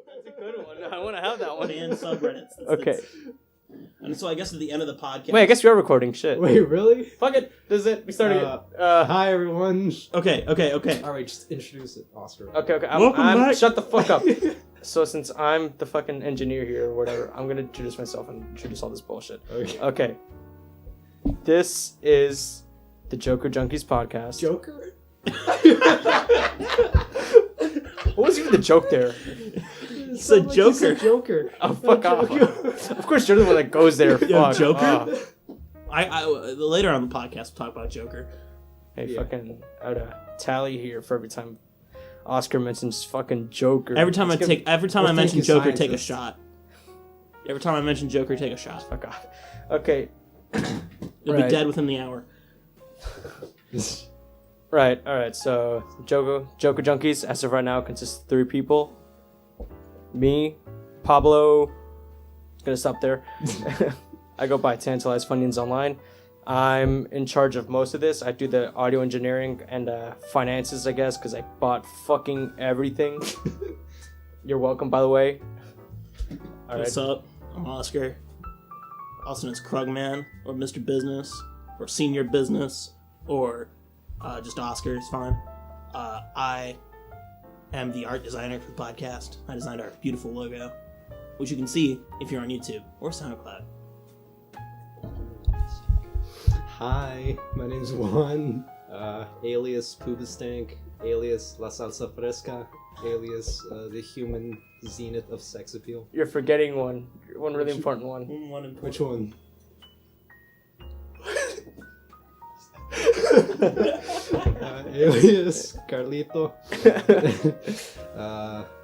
That's a good one. I want to have that one. And subreddits. Okay. And so I guess at the end of the podcast... Wait, I guess we are recording. Shit. Wait, really? Fuck it. This is it. We started it. Hi, everyone. Okay. Alright, just introduce it, Oscar. Okay. Welcome back. Shut the fuck up. So since I'm the fucking engineer here or whatever, I'm going to introduce myself and introduce all this bullshit. Okay. This is the JoCo Junkies podcast. Joker? What was even the joke there? It's a Joker. Joker. Oh, fuck off. Of course, you're the one that goes there. Yeah, Fuck. Joker? Oh. I later on the podcast, we'll talk about Joker. Hey, fucking out a tally here for every time Oscar mentions fucking Joker. Every time I mention Joker, take a scientist. shot. Every time I mention Joker, take a shot. Fuck off. Okay. You'll be dead within the hour. Right, alright, so JoCo Junkies, as of right now, consists of 3 people. Me, Pablo, gonna stop there. I go by Tantalized Funyuns Online. I'm in charge of most of this. I do the audio engineering and finances, I guess, because I bought fucking everything. You're welcome, by the way. All What's up? I'm Oscar. Also known as Krugman, or Mr. Business, or Senior Business, or just Oscar is fine. I am the art designer for the podcast. I designed our beautiful logo, which you can see if you're on YouTube or SoundCloud. Hi, my name's Juan, alias Poobastank, alias La Salsa Fresca, alias the human zenith of sex appeal. You're forgetting one really important one. Which one? Alias Carlito.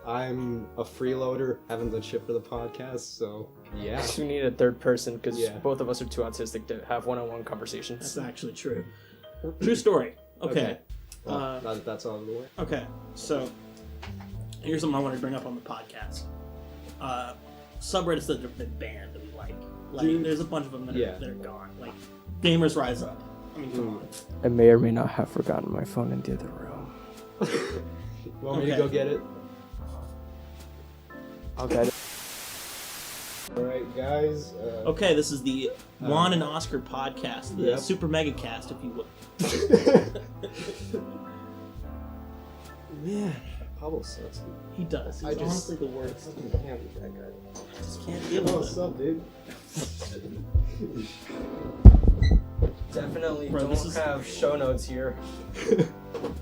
I'm a freeloader, haven't done shit for the podcast, so yeah. We need a third person because Yeah. both of us are too autistic to have one-on-one conversations. That's actually true. True story. Okay. Well, now that that's out of the way. Okay, so here's something I want to bring up on the podcast. Subreddits that have been banned that we like. Dude. There's a bunch of them that, Yeah. that are gone. Like, Gamers Rise Up. I mean, come on. I may or may not have forgotten my phone in the other room. Want me to Okay. go get it? I'll get it. Alright, guys. Okay, this is the Juan and Oscar podcast, the Yep. super mega cast, if you will. Man, Pablo sucks, dude. He does. He's I just- honestly the worst. I can't with that guy. I just can't deal Oh, with what's it. up, dude? Definitely Bro, don't this is- have show notes here.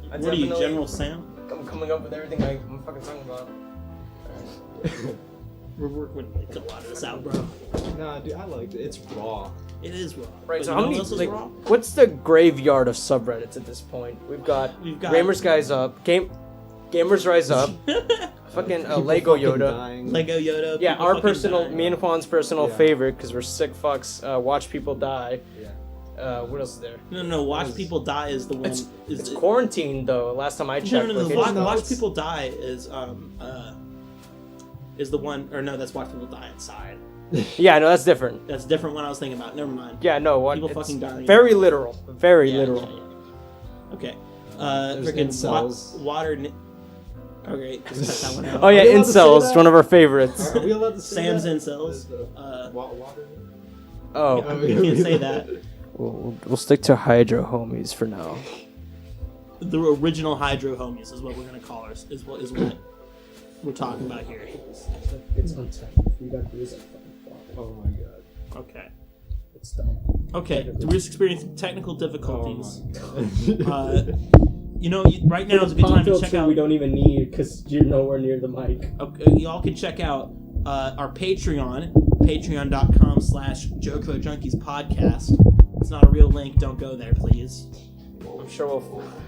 What are you, General Sam? I'm coming up with everything I'm fucking talking about. We're working to cut a lot of this out, bro. Nah, dude, I liked it. It's raw. It is raw. Right, But so you how know many, what else is like, raw? what's the graveyard of subreddits at this point? We've got Gamers Guys Up, Gamers Rise Up, fucking Lego Fucking Yoda. dying. Lego Yoda. Yeah, people our fucking personal, dying. me and Juan's personal Yeah. favorite, because we're sick fucks, Watch People Die. Yeah. What else is there? No, Watch Is- People Die is the one. It's quarantine, though, last time I checked. No, like, Watch, it's- no, Watch it's- People Die is the one, or no, that's Watch People Die Inside. Yeah, no, that's different. That's a different one I was thinking about. Never mind. Yeah, no, what? People it's fucking dying. very literal. Very Yeah, literal. yeah, yeah. Okay. There's Freaking incels. water. Okay, just cut that one out. Oh, yeah, Are we allowed to say incels, that? one of our favorites. Are we allowed to say Sam's that? incels. Water? Oh, Yeah, we can't say that. we'll stick to Hydro Homies for now. The original Hydro Homies is what we're gonna call ours. Is what we're talking about here. It's untitled. You got to use that fucking Oh my god. Okay. It's dumb. Okay. We're just experiencing technical difficulties. Oh my god. Right now is a good time to check out. We don't even need because you're nowhere near the mic. Okay, y'all can check out our Patreon, patreon.com/JoCo Junkies Podcast. It's not a real link. Don't go there, please. I'm sure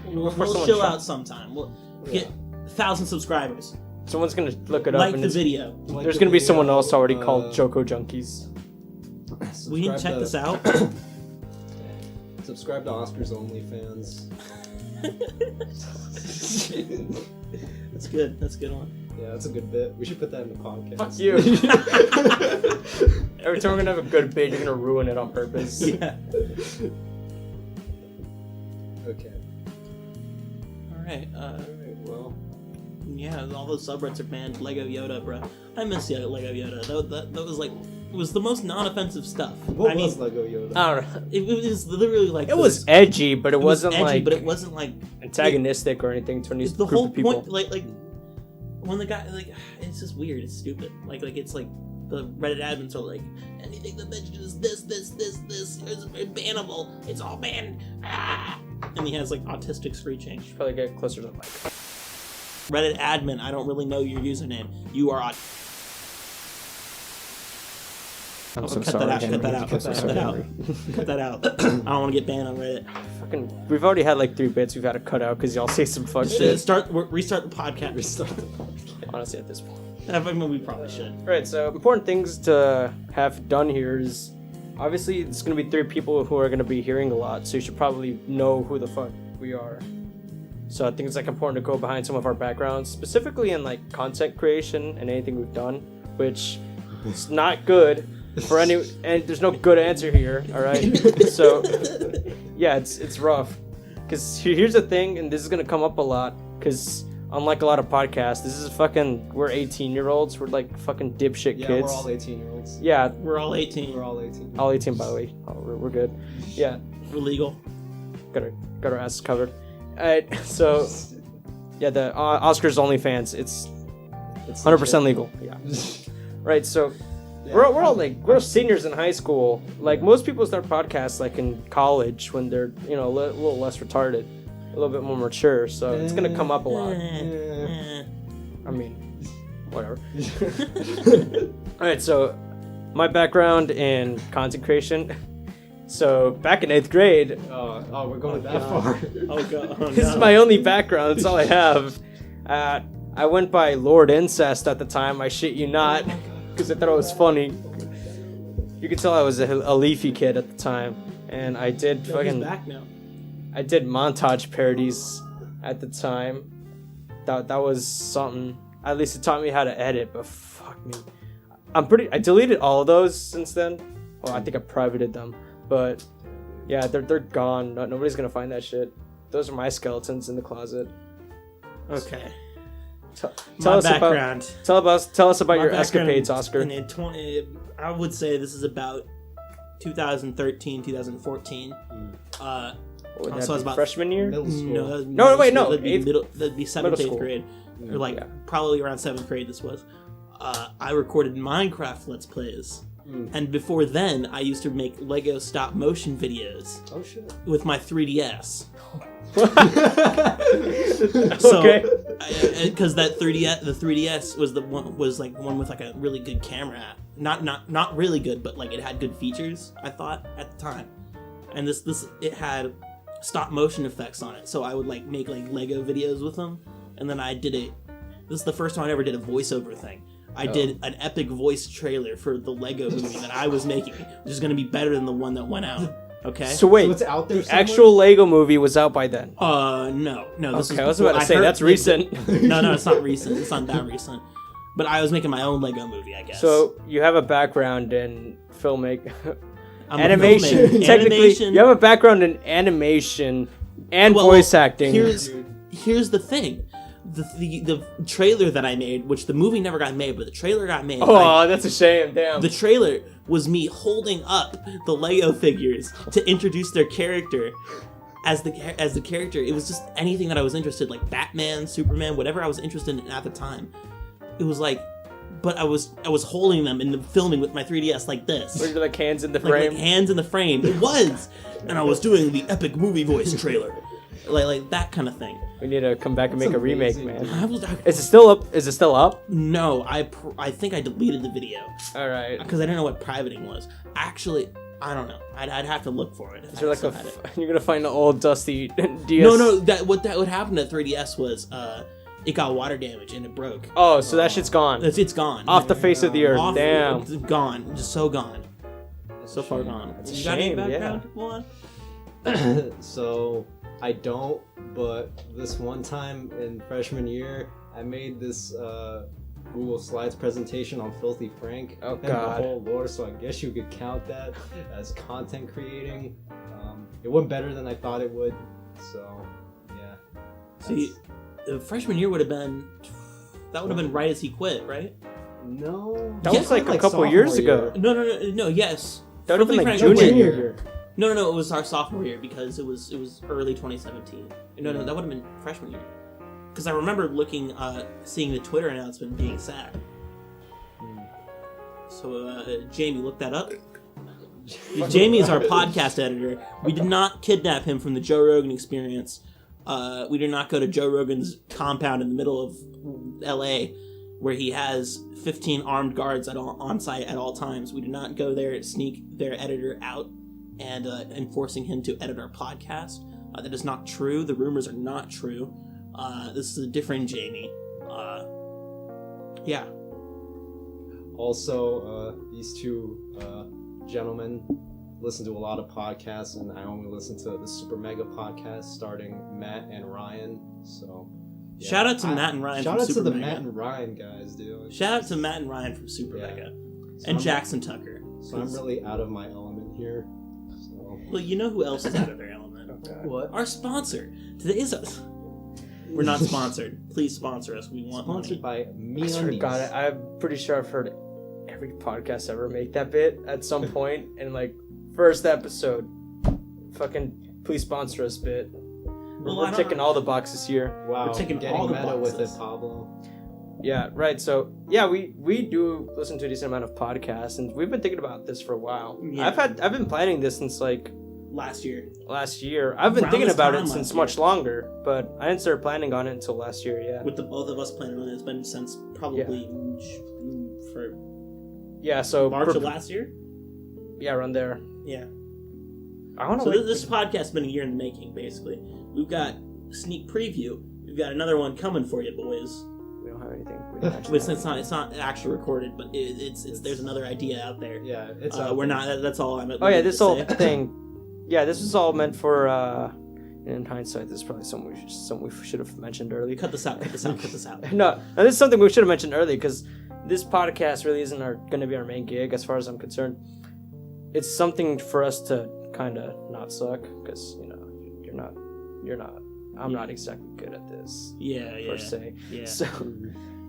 We'll chill out sometime. We'll get 1,000 subscribers. Someone's gonna look it up. Like and the it's- video. There's gonna be someone else already called JoCo Junkies. We need to check this out. Subscribe to Oscar's OnlyFans. That's good. That's a good one. Yeah, that's a good bit. We should put that in the podcast. Fuck you. Every time we're gonna have a good bit, you're gonna ruin it on purpose. Yeah. Okay. All right. Alright, well. Yeah, all those subreddits are banned. Lego Yoda, bro. I miss Lego Yoda. That was like, it was the most non-offensive stuff. What was Lego Yoda? I don't know. It was literally like It was edgy, but it wasn't edgy, like but it wasn't like antagonistic or anything to any it's the group whole of people. point. Like when the guy it's just weird. It's stupid. Like it's like the Reddit admins are like, anything that mentions this is bannable. It's all banned. Ah! And he has like autistic screeching. Probably get closer to the mic. Reddit admin, I don't really know your username. You are I'm cut so that sorry. out, Henry. cut that out, I'm cut so that sorry, out. Henry. Cut that out. I don't want to get banned on Reddit. Fucking, we've already had like 3 bits we've had to cut out because y'all say some fuck shit. Restart the podcast. Restart the podcast. Honestly, at this point. I mean, we probably should. Right, so important things to have done here is obviously it's going to be 3 people who are going to be hearing a lot, so you should probably know who the fuck we are. So I think it's like important to go behind some of our backgrounds, specifically in like content creation and anything we've done, which is not good for any, and there's no good answer here, all right? So yeah, it's rough. Because here's the thing, and this is going to come up a lot, because unlike a lot of podcasts, this is fucking, we're 18-year-olds, we're like fucking dipshit Yeah, kids. we're all 18-year-olds. Yeah, We're all 18. We're all 18. all 18 by the way. Oh, we're good. Yeah, We're legal. got our asses covered. Alright, so yeah, the Oscars OnlyFans, it's 100% legal. Yeah. Right, so Yeah. we're all like, we're seniors in high school. Like most people start podcasts like in college when they're, you know, a little less retarded, a little bit more mature. So it's gonna come up a lot. Yeah. I mean, whatever. Alright, so my background in content creation. So back in 8th grade, Oh, we're going that far. Oh god. Oh, this is my only background. That's all I have. I went by Lord Incest at the time. I shit you not, because I thought it was funny. You could tell I was a leafy kid at the time, and I did He's fucking. back now. I did montage parodies at the time. That was something. At least it taught me how to edit. But fuck me, I deleted all of those since then. Well, I think I privated them. But yeah, they're gone. Nobody's gonna find that shit. Those are my skeletons in the closet. Okay. Tell My us background. about tell us about My your background escapades, Oscar. I would say this is about 2013, 2014. Would So that I was be about freshman year? Middle school. No, that was No, middle wait, school. no, That'd be eighth- that'd be 7th, middle 8th school. grade, or like Yeah. probably around 7th grade. This was. I recorded Minecraft Let's Plays, and before then, I used to make Lego stop motion videos Oh shit. with my 3DS. Okay. Because the 3DS was the one with like a really good camera. Not really good, but like it had good features. I thought at the time, and it had stop motion effects on it. So I would like make like Lego videos with them, and then I did it. This is the first time I ever did a voiceover thing. I did an epic voice trailer for the Lego movie that I was making, which is going to be better than the one that went out. Okay. So wait, So it's out there the somewhere? actual Lego movie was out by then. No. This Okay, I was was about to before- say heard- that's recent. No, it's not recent. It's not that recent. But I was making my own Lego movie, I guess. So you have a background in filmmaking, I'm a animation. filmmaker. Technically, Animation. you have a background in animation and Well, voice acting. Here's the thing. The trailer that I made, which the movie never got made, but the trailer got made. Oh, that's a shame. Damn. The trailer was me holding up the Lego figures to introduce their character as the character. It was just anything that I was interested, like Batman, Superman, whatever I was interested in at the time. It was like, but I was holding them in the filming with my 3DS like this. Were you like hands in the Like frame? hands in the frame. It was, and I was doing the epic movie voice trailer, like that kind of thing. We need to come back and That's make a remake, amazing. man. Is it still up? Is it still up? No, I think I deleted the video All right. because I didn't know what privating was. Actually, I don't know. I'd have to look for it. Is there like still had it. you're gonna find an old dusty DS? No. That what happened to 3DS was it got water damage and it broke. Oh, so that shit's gone. It's gone. Off the face of the earth. Off- Damn. It's gone. Just so gone. So far gone. It's a You got any shame, yeah. background, Juan? So I don't, but this one time in freshman year, I made this Google Slides presentation on Filthy Frank Oh, and God. the whole lore. So I guess you could count that as content creating. It went better than I thought it would. So yeah. See, freshman year would have been That would have been right as he quit, right? No. That was like a couple years ago. No. Yes. That would have been like Perfectly junior Frank year. No, it was our sophomore year because it was early 2017. No, that would have been freshman year. Because I remember seeing the Twitter announcement being sad. So, Jamie, look that up. Jamie is our podcast editor. We did not kidnap him from the Joe Rogan Experience. We did not go to Joe Rogan's compound in the middle of L.A., where he has 15 armed guards on site at all times. We did not go there, sneak their editor out, and enforcing him to edit our podcast. That is not true. The rumors are not true. This is a different Jamie. Yeah. Also, these two gentlemen listen to a lot of podcasts, and I only listen to the Super Mega podcast starting Matt and Ryan. So, yeah. Shout out to Matt and Ryan. Shout from out Super to the Mega. Matt and Ryan guys, dude. Shout out to Matt and Ryan from Super Mega, So and I'm- Jackson Tucker. So I'm really out of my element here. So. Well, you know who else is out of their element? What? Our sponsor. Today is us. We're not sponsored. Please sponsor us. We want Sponsored money. by I Me swear to God, I'm pretty sure I've heard every podcast ever make that bit at some point, and like first episode, fucking please sponsor us bit. Well, I We're don't- checking all the boxes here. Wow, We're taking getting all the meta with it, boxes. Pablo. Yeah, right. So yeah, we do listen to a decent amount of podcasts, and we've been thinking about this for a while. Yeah. I've been planning this since like Last year. last year. I've been Around thinking this about time it last since year. much longer, but I didn't start planning on it until last year. Yeah. With the both of us planning on it, it's been since probably for Yeah. So March of last year. yeah, around there. Yeah. I want to. So this podcast has been a year in the making, basically. We've got a sneak preview. We've got another one coming for you, boys. we don't have anything. We don't actually It's have it's not actually recorded, but it's there's another idea out there. Yeah, it's We're not. That's all I'm. Oh yeah, this to whole say. thing. Yeah, this was all meant for. In hindsight, this is probably something we should have mentioned earlier. Cut this out. Cut this out. Cut this out. No, this is something we should have mentioned earlier because this podcast really isn't going to be our main gig as far as I'm concerned. It's something for us to kind of not suck because you're not. I'm not exactly good at this Yeah. per se. Yeah. So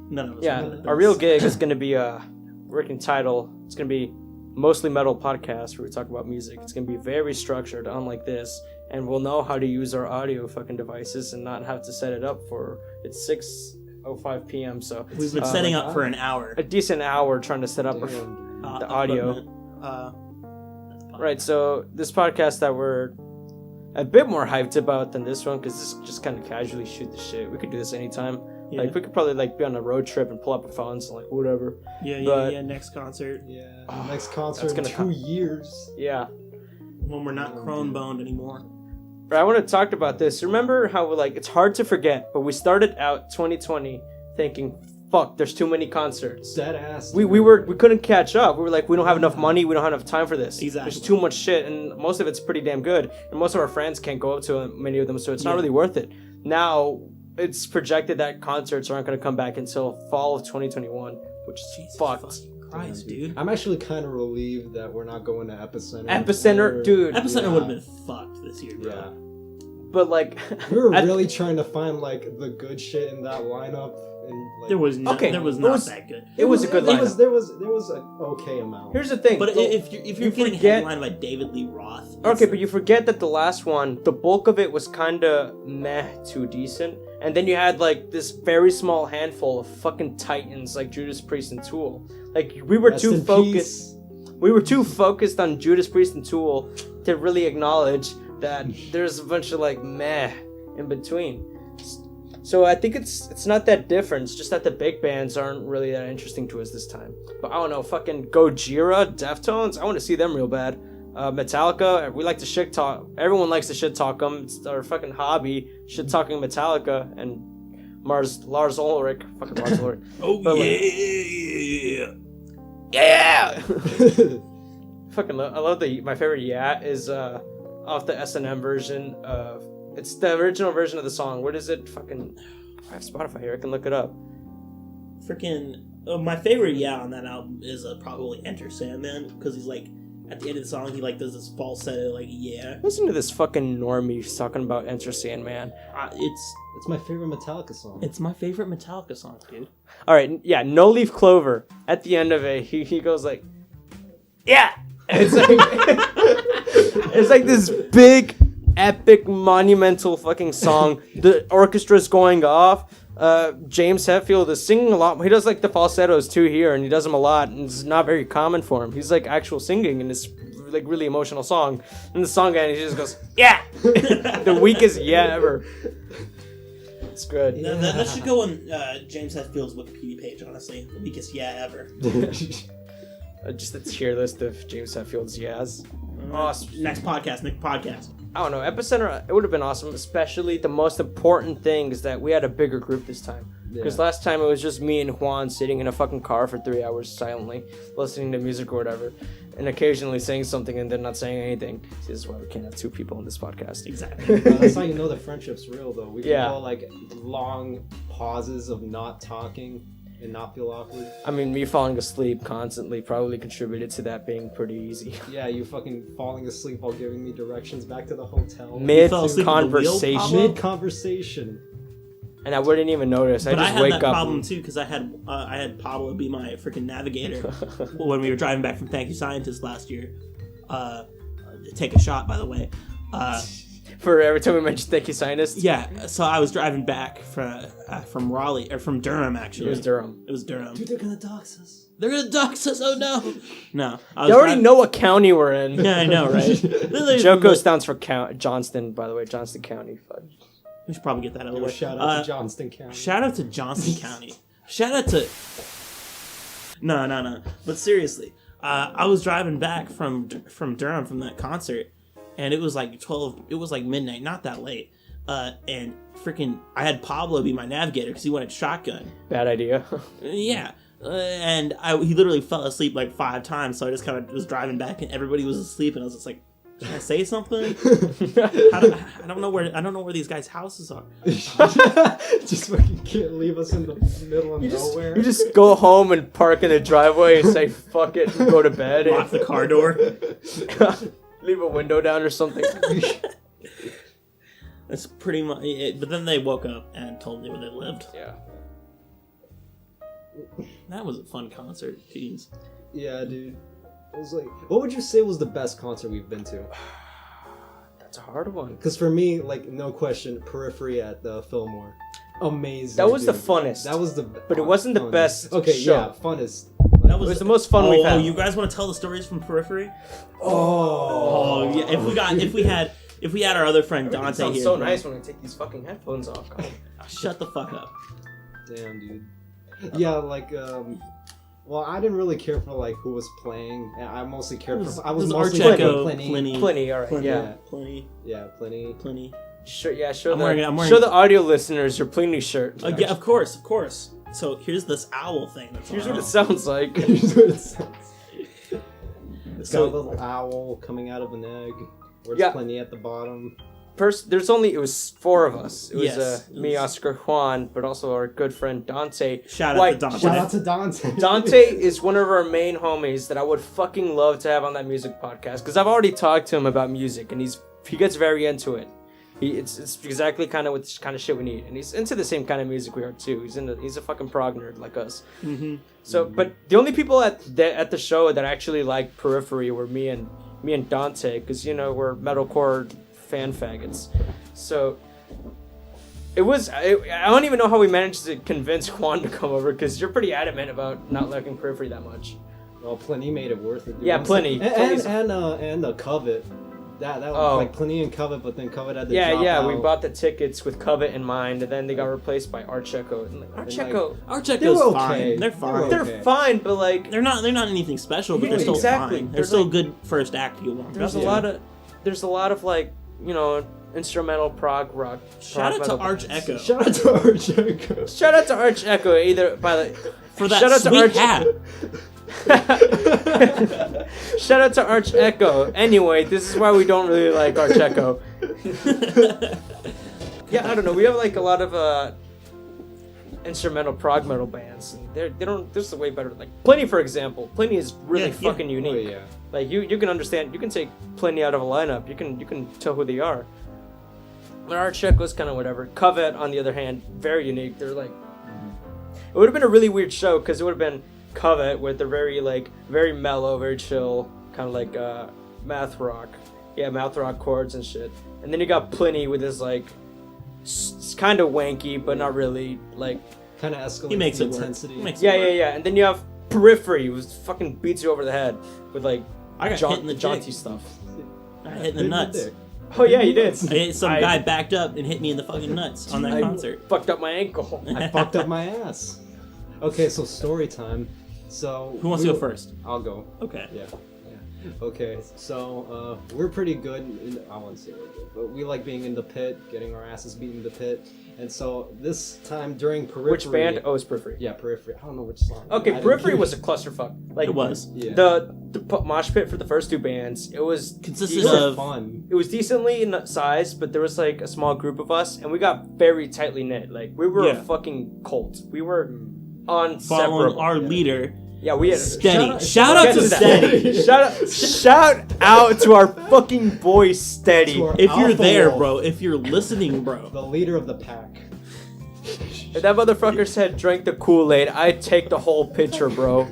None of us. yeah, are good at our real this. gig is going to be a working title. It's going to be mostly metal podcast where we talk about music. It's going to be very structured, unlike this, and we'll know how to use our audio fucking devices and not have to set it up for. It's 6:05 p.m. So We've been setting up for an hour. a decent hour trying to set up our, Damn. the audio. Equipment. Right. So this podcast that we're a bit more hyped about than this one because this just kind of casually shoot the shit. We could do this anytime. Yeah. Like we could probably like be on a road trip and pull up our phones and like whatever. Yeah. but- Next concert Yeah, Oh, next that's concert in gonna 2 come. years. Yeah. when we're not crone boned anymore. But I want to talk about this. Remember how like it's hard to forget, but we started out 2020 thinking, "Fuck, there's too many concerts." Dead ass. We couldn't catch up. We were like, we don't have enough money. We don't have enough time for this. Exactly. There's too much shit, and most of it's pretty damn good. And most of our friends can't go up to many of them, so it's not Yeah. really worth it. Now it's projected that concerts aren't going to come back until fall of 2021, which is Jesus fucked. fucking Christ, dude. I'm actually kind of relieved that we're not going to Epicenter. Epicenter, Or- dude. Epicenter Yeah. would have been fucked this year, bro. Yeah. But like, We were I- really trying to find like the good shit in that lineup, and like There was Okay, there was it not was- that good. it was a good There was lineup. an okay amount. Here's the thing. But So- if you're you getting forget- headlined by David Lee Roth, Okay, but you forget that the last one, the bulk of it was kind of meh to decent. And then you had like this very small handful of fucking titans like Judas Priest and Tool. Like we were Rest too in focused. peace. We were too focused on Judas Priest and Tool to really acknowledge that there's a bunch of like meh in between. So I think it's not that different. It's just that the big bands aren't really that interesting to us this time. But I don't know, fucking Gojira, Deftones, I want to see them real bad. Metallica, we like to shit talk. Everyone likes to shit talk them. It's our fucking hobby, shit talking Metallica and Lars Ulrich, fucking Lars Ulrich. oh but, like- yeah, Yeah. Fucking I love my favorite yeah is off the S&M version of it's the original version of the song. What is it? Fucking I have Spotify here. I can look it up. freaking. My favorite on that album is probably Enter Sandman because he's like at the end of the song, he like does this falsetto, like yeah. Listen to this fucking normie talking about Enter Sandman. It's my favorite Metallica song. It's my favorite Metallica song, dude. All right, yeah, No Leaf Clover. At the end of it, he goes like, yeah. And it's like it's like this big, epic, monumental fucking song. The orchestra's going off. James Hetfield is singing a lot. He does like the falsettos too here, and he does them a lot, and it's not very common for him. He's like actual singing in this like really emotional song. And the song ends, he just goes, yeah. The weakest yeah ever. It's good. Yeah. That should go on James Hetfield's Wikipedia page, honestly. The weakest yeah ever. Just a tier list of James Hetfield's yeahs. Awesome. Next podcast. I don't know, Epicenter, it would have been awesome, especially the most important thing is that we had a bigger group this time. Because last time it was just me and Juan sitting in a fucking car for 3 hours silently, listening to music or whatever, and occasionally saying something and then not saying anything. See, this is why we can't have 2 people in this podcast. Exactly. That's how you know the friendship's real, though. We can go like long pauses of not talking and not feel awkward. I mean, me falling asleep constantly probably contributed to that being pretty easy. Yeah, you fucking falling asleep while giving me directions back to the hotel. Mid-conversation. Mid-conversation. And I wouldn't even notice. But I just wake had up. that problem too because I had Pablo be my freaking navigator when we were driving back from Thank You Scientist last year. Take a shot, by the way. For every time we mentioned Thank You Scientist? Yeah, so I was driving back from Raleigh, or from Durham, actually. It was Durham. Dude, they're gonna dox us. They're gonna dox us, oh no! No. They already know what county we're in. Yeah, I know, right? JoCo stands for Johnston, by the way. Johnston County. Fuck. We should probably get that out of the way. Shout out to Johnston County. Shout out to Johnston County. Shout out to... No. But seriously, I was driving back from Durham from that concert, and it was like midnight, not that late. And freaking, I had Pablo be my navigator because he wanted shotgun. Bad idea. Yeah. And he literally fell asleep like 5 times, so I just kind of was driving back, and everybody was asleep, and I was just like, should I say something? I don't know where these guys' houses are. Just fucking can't leave us in the middle of nowhere. You just go home and park in the driveway and say fuck it and go to bed. Lock the car door. Leave a window down or something. That's pretty much it. But then they woke up and told me where they lived. Yeah. That was a fun concert. Jeez. Yeah, dude. I was like, what would you say was the best concert we've been to? That's a hard one. Because for me, like, no question, Periphery at the Fillmore. Amazing. That was dude. the funnest. That was the But it wasn't the best Okay, show. yeah, funnest. That It was the most fun we've had. Oh, you guys want to tell the stories from Periphery? Oh, yeah. If we had our other friend Dante It sounds here. so nice when I take these fucking headphones off. Shut the fuck up. Damn, dude. Yeah, like, well, I didn't really care for like who was playing. I mostly cared for. I was mostly Archeco, Plenty. Plenty, alright, Plenty. yeah. Plenty. Yeah, Plenty. Show I'm wearing- show the audio listeners your Plenty shirt. Yeah, of course. So here's this owl thing. Here's what it sounds like. Here's what it sounds. It's So- got a little owl coming out of an egg. Where it's Yeah. Plenty at the bottom. First, it was 4 of us. It was Yes. me, Oscar, Juan, but also our good friend Dante. Shout out to Dante. Shout out to Dante. Dante is one of our main homies that I would fucking love to have on that music podcast because I've already talked to him about music and he gets very into it. It's exactly kind of what kind of shit we need, and he's into the same kind of music we are too. He's a fucking prog nerd like us. Mm-hmm. So, but the only people at the show that actually liked Periphery were me and Dante because we're metalcore fan faggots. So it was I don't even know how we managed to convince Juan to come over because you're pretty adamant about not liking Periphery that much. Well, Plenty made it worth it. Dude. Yeah, Plenty. And the Covet. That was like Plenty and Covet, but then Covet had the Yeah, we bought the tickets with Covet in mind, and then they got replaced by Archeco. And Archeco's okay. fine. They're fine. They're fine, but like They're not anything special, but Yeah, they're still exactly. fine. They're There's still like- good first act to get warmed there's up. there's a lot of like instrumental prog rock. Shout out to prog metal Arch bands. Echo Shout out to Archeco. Shout out to Arch Echo either by the for that shout out to sweet Arch hat. Shout out to Arch Echo. Anyway, this is why we don't really like Arch Echo. Yeah, I don't know. We have like a lot of instrumental prog metal bands. And they don't. This is way better. Like Plenty, for example. Plenty is really fucking unique. Oh, yeah. Like you can understand. You can take Plenty out of a lineup. You can tell who they are. But our check was kind of whatever. Covet, on the other hand, very unique. They're like, it would have been a really weird show because it would have been Covet with the very mellow, very chill, kind of like math rock. Yeah, math rock chords and shit. And then you got Plenty with his like, it's kind of wanky, but not really like. Kind of escalates He makes the it intensity. work. Yeah. And then you have Periphery, who fucking beats you over the head with like I got hit in the jaunty dick. stuff. I got hit in the nuts. Oh yeah, you did. Some guy backed up and hit me in the fucking nuts on that concert. Fucked up my ankle. I fucked up my ass. Okay, so story time. So Who wants to go first? I'll go. Okay. Yeah. Okay, so we're pretty good. I wouldn't say we're good, but we like being in the pit, getting our asses beat in the pit. And so this time during Periphery. Which band? Oh, it's Periphery. Yeah, Periphery. I don't know which song. Okay, Periphery was a clusterfuck. Like It was. Yeah. The mosh pit for the first two bands. It was Consisted It was of fun. It was decently in size, but there was like a small group of us, and we got very tightly knit. Like we were a fucking cult. We were following inseparable. our leader, Yeah, we had Steady. Shout out to Steady. Shout out to our fucking boy Steady. To our If you're alpha there, wolf, bro. If you're listening, bro. the leader of the pack. If that motherfucker said drink the Kool-Aid, I'd take the whole pitcher, bro.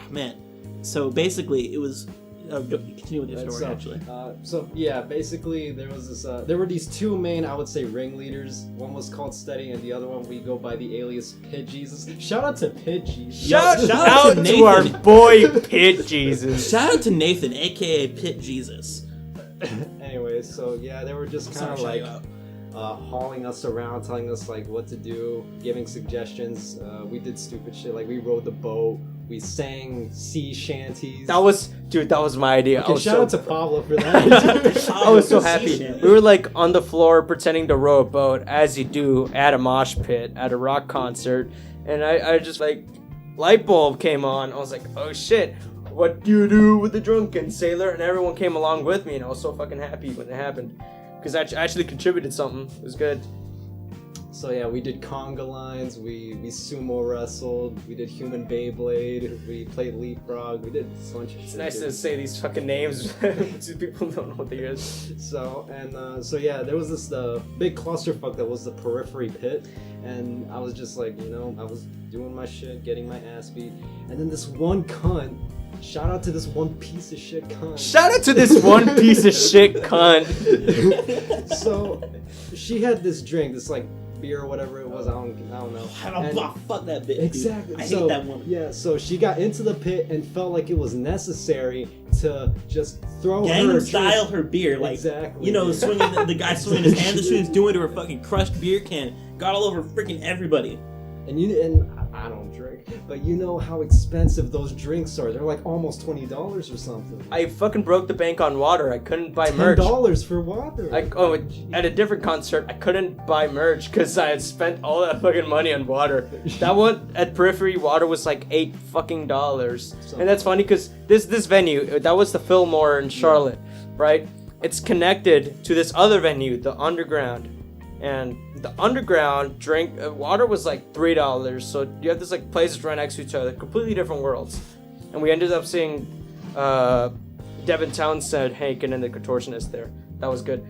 Man. So basically, it was. Continue with your story, actually. So yeah, basically there was this. There were these two main, I would say, ringleaders. One was called Steady, and the other one we go by the alias Pit Jesus. Shout out to Pit Jesus. Shout shout out out to to our Nathan. boy Pit Jesus. Shout out to Nathan, aka Pit Jesus. Anyway, so yeah, they were just kind of Sorry, like shout you hauling us around, telling us like what to do, giving suggestions. We did stupid shit, like we rode the boat, we sang sea shanties. That was my idea. Okay, I was shout so out to Pablo for that. I was so Sea happy. shanties. We were like on the floor pretending to row a boat, as you do at a mosh pit at a rock concert, and I just like light bulb came on. I was like, oh shit, what do you do with the drunken sailor? And everyone came along with me, and I was so fucking happy when it happened because I actually contributed something. It was good. So yeah, we did conga lines, we sumo wrestled, we did human Beyblade, we played leapfrog, we did a bunch of shit. It's nice to say these fucking names to people who don't know what they is. So yeah, there was this big clusterfuck that was the Periphery pit, and I was just like, I was doing my shit, getting my ass beat, and then this one cunt. Shout out to this one piece of shit cunt. Shout out to this one piece of shit cunt. So she had this drink, this like beer or whatever it was. I don't know. Fuck that bitch. Exactly. Dude. I So, hate that woman. Yeah. So she got into the pit and felt like it was necessary to just throw her Gangnam drink. Style her beer, like Exactly. swinging the guy swinging his hand, she was doing to her fucking crushed beer can, got all over freaking everybody. And I don't drink, but you know how expensive those drinks are. They're like almost $20 or something. I fucking broke the bank on water. I couldn't buy merch. $10 for water. At a different concert, I couldn't buy merch because I had spent all that fucking money on water. That one at Periphery, water was like $8 fucking. And that's funny because this venue, that was the Fillmore in Charlotte, right? It's connected to this other venue, the Underground. And the Underground water was like $3. So you have this like places right next to each other, completely different worlds. And we ended up seeing Devin Townsend, Hankin, and the Contortionist there. That was good.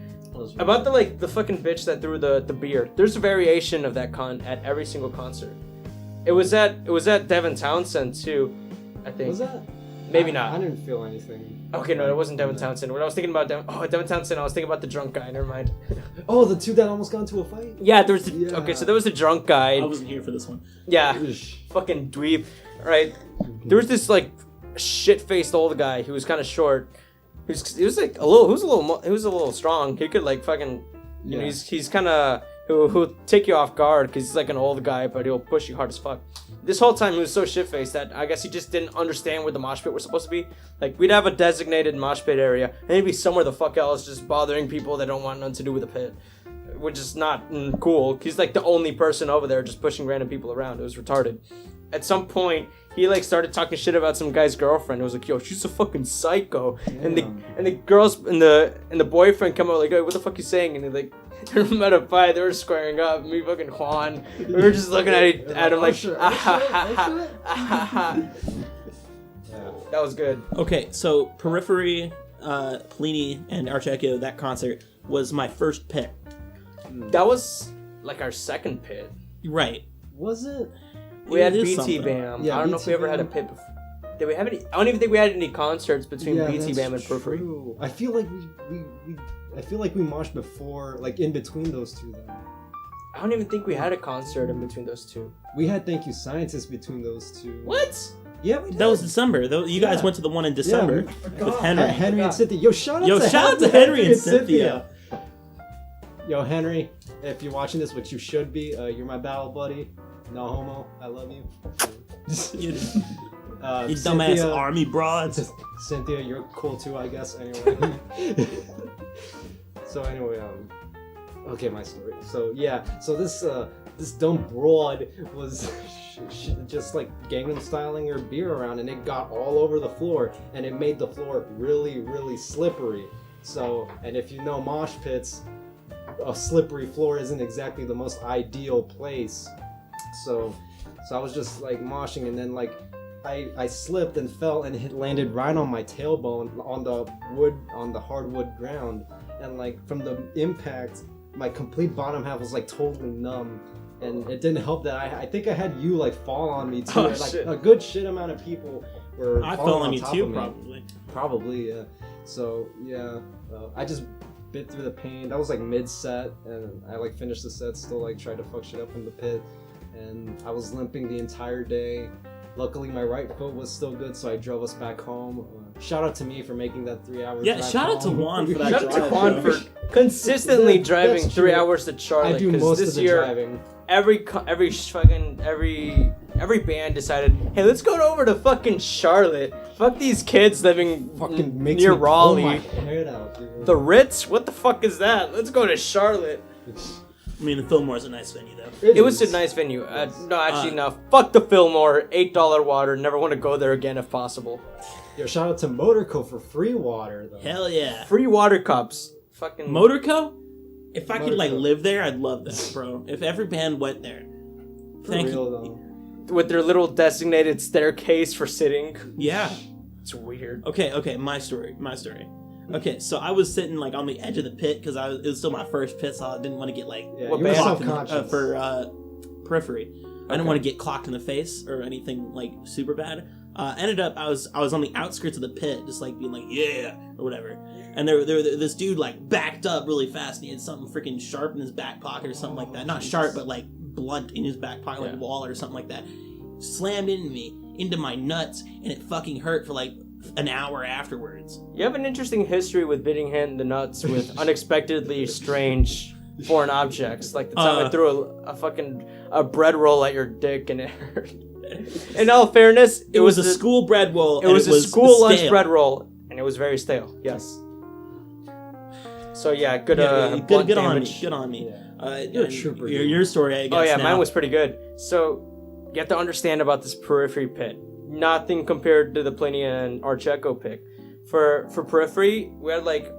About the fucking bitch that threw the beer. There's a variation of that at every single concert. It was at Devin Townsend too, I think. Was that? Maybe not. I didn't feel anything. Okay, no, it wasn't Devin Townsend. When I was thinking about Devin Townsend, I was thinking about the drunk guy. Never mind. Oh, the two that almost got into a fight? Yeah, there was Yeah. okay, so there was a drunk guy. I wasn't here for this one. Yeah, Oosh. fucking dweeb, right? There was this like shit-faced old guy who was kind of short. He was a little strong. He could like fucking, you know, he's kind of who'll take you off guard because he's like an old guy, but he'll push you hard as fuck. This whole time he was so shit-faced that I guess he just didn't understand where the mosh pit was supposed to be. Like we'd have a designated mosh pit area, and he'd be somewhere the fuck else, just bothering people that don't want nothing to do with the pit, which is not cool. He's like the only person over there, just pushing random people around. It was retarded. At some point, he like started talking shit about some guy's girlfriend. It was like, yo, she's a fucking psycho. And the girls and the boyfriend come out like, hey, what the fuck you saying? And At a fight, they were squaring up. Me fucking Juan. We were just looking at him like, That was good. Okay, so Periphery, Plini, and Archecchio, that concert was my first pick. That was like our second pit. Right. Was it? We had It is BT something. Bam. Yeah, I don't know if we BT ever had a Bam. pit before. Did we have any? I don't even think we had any concerts between BT that's Bam and Periphery. true. I feel like I feel like we moshed before, like in between those two. Then I don't even think we had a concert in between those two. we had Thank You Scientist between those two. What? Yeah, we did. That was December. You guys Yeah. went to the one in December with Henry. Henry and Cynthia. Yo, shout out Shout out to Henry and Cynthia. Yo, Henry, if you're watching this, which you should be, you're my battle buddy. No homo. I love you. You Cynthia, dumbass army broads. Cynthia, you're cool too, I guess. Anyway. So anyway, okay, my story. So yeah, so this dumb broad was just like Gangnam styling her beer around, and it got all over the floor, and it made the floor really, really slippery. So, and if you know mosh pits, a slippery floor isn't exactly the most ideal place. So I was just like moshing, and then like I slipped and fell, and it landed right on my tailbone on the hardwood ground, and like from the impact, my complete bottom half was like totally numb. And it didn't help that I think I had you like fall on me too. Oh, like shit. a good shit amount of people were. I falling fell on you top too, of me. probably. Probably, yeah. So yeah, I just bit through the pain. That was like mid-set, and I like finished the set, still like tried to fuck shit up in the pit, and I was limping the entire day. Luckily, my right foot was still good, so I drove us back home. Shout out to me for making that 3 hours. Yeah, drive shout out to home. Juan for that Shout out to drive, Juan bro. for consistently That's driving true. 3 hours to Charlotte. I do 'cause most this of the year, driving. every band decided, hey, let's go over to fucking Charlotte. Fuck these kids living Fucking makes near me Raleigh. pull my head out, dude. The Ritz? What the fuck is that? Let's go to Charlotte. I mean, the Fillmore's a nice venue, though. It was a is. nice venue. No, actually, no. Fuck the Fillmore. $8 water. Never want to go there again if possible. Yo, shout out to Motorco for free water, though. Hell yeah. Free water cups. Fucking Motorco? If I could, like, Motorco. live there, I'd love that, bro. If every band went there. For Thank real, you. though. with their little designated staircase for sitting. Yeah. It's weird. Okay, my story. Okay, so I was sitting, like, on the edge of the pit, because it was still my first pit, so I didn't want to get, like, Yeah, What you were band? clocked in self-conscious. for Periphery. I didn't Okay. want to get clocked in the face or anything like super bad. Ended up I was on the outskirts of the pit, just like being like yeah or whatever. And there this dude like backed up really fast, and he had something freaking sharp in his back pocket or something like that. Not sharp, but like blunt in his back pocket, like Yeah. wall or something like that. Slammed into my nuts, and it fucking hurt for like an hour afterwards. You have an interesting history with hitting him in the nuts with unexpectedly strange foreign objects. Like the time I threw a bread roll at your dick and it hurt. In all fairness, It was a school bread roll. It and was a school lunch stale. bread roll, and it was very stale. Yes. So yeah, good. Good blunt on me. damage. Good on me. Yeah. You're a and trooper, Your, dude. your story, I guess. Oh yeah, now. mine was pretty good. So you have to understand about this Periphery pit. Nothing compared to the Pliny and Archecco pick. For Periphery, we had like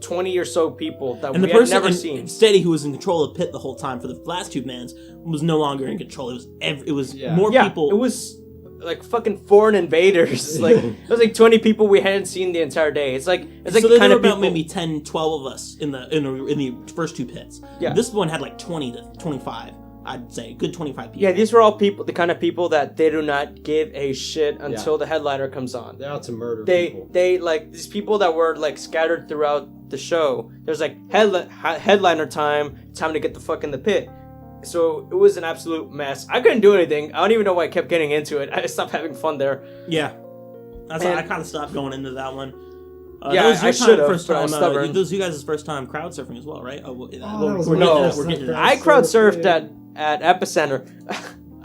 20 or so people that And the we had person never in seen. Steady, who was in control of the pit the whole time for the last two bands, was no longer in control. It was Yeah. more Yeah, people. it was like fucking foreign invaders. Like it was like 20 people we hadn't seen the entire day. It's like so the there kind were of about people. maybe 10, 12 of us in the first two pits. Yeah. This one had like 20 to 25. I'd say good 25 people. Yeah, these were all people, the kind of people that they do not give a shit until the headliner comes on. They're out to murder people. They like these people that were like scattered throughout the show. There's like headliner time to get the fuck in the pit. So it was an absolute mess. I couldn't do anything. I don't even know why I kept getting into it. I stopped having fun there. Yeah. That's And- why I kind of stopped going into that one. Yeah, that was your I should've, first but I was time. stubborn. This was you guys' first time crowd surfing as well, right? that was we're my getting first we're time getting crowd I crowd surfed surfing. at Epicenter.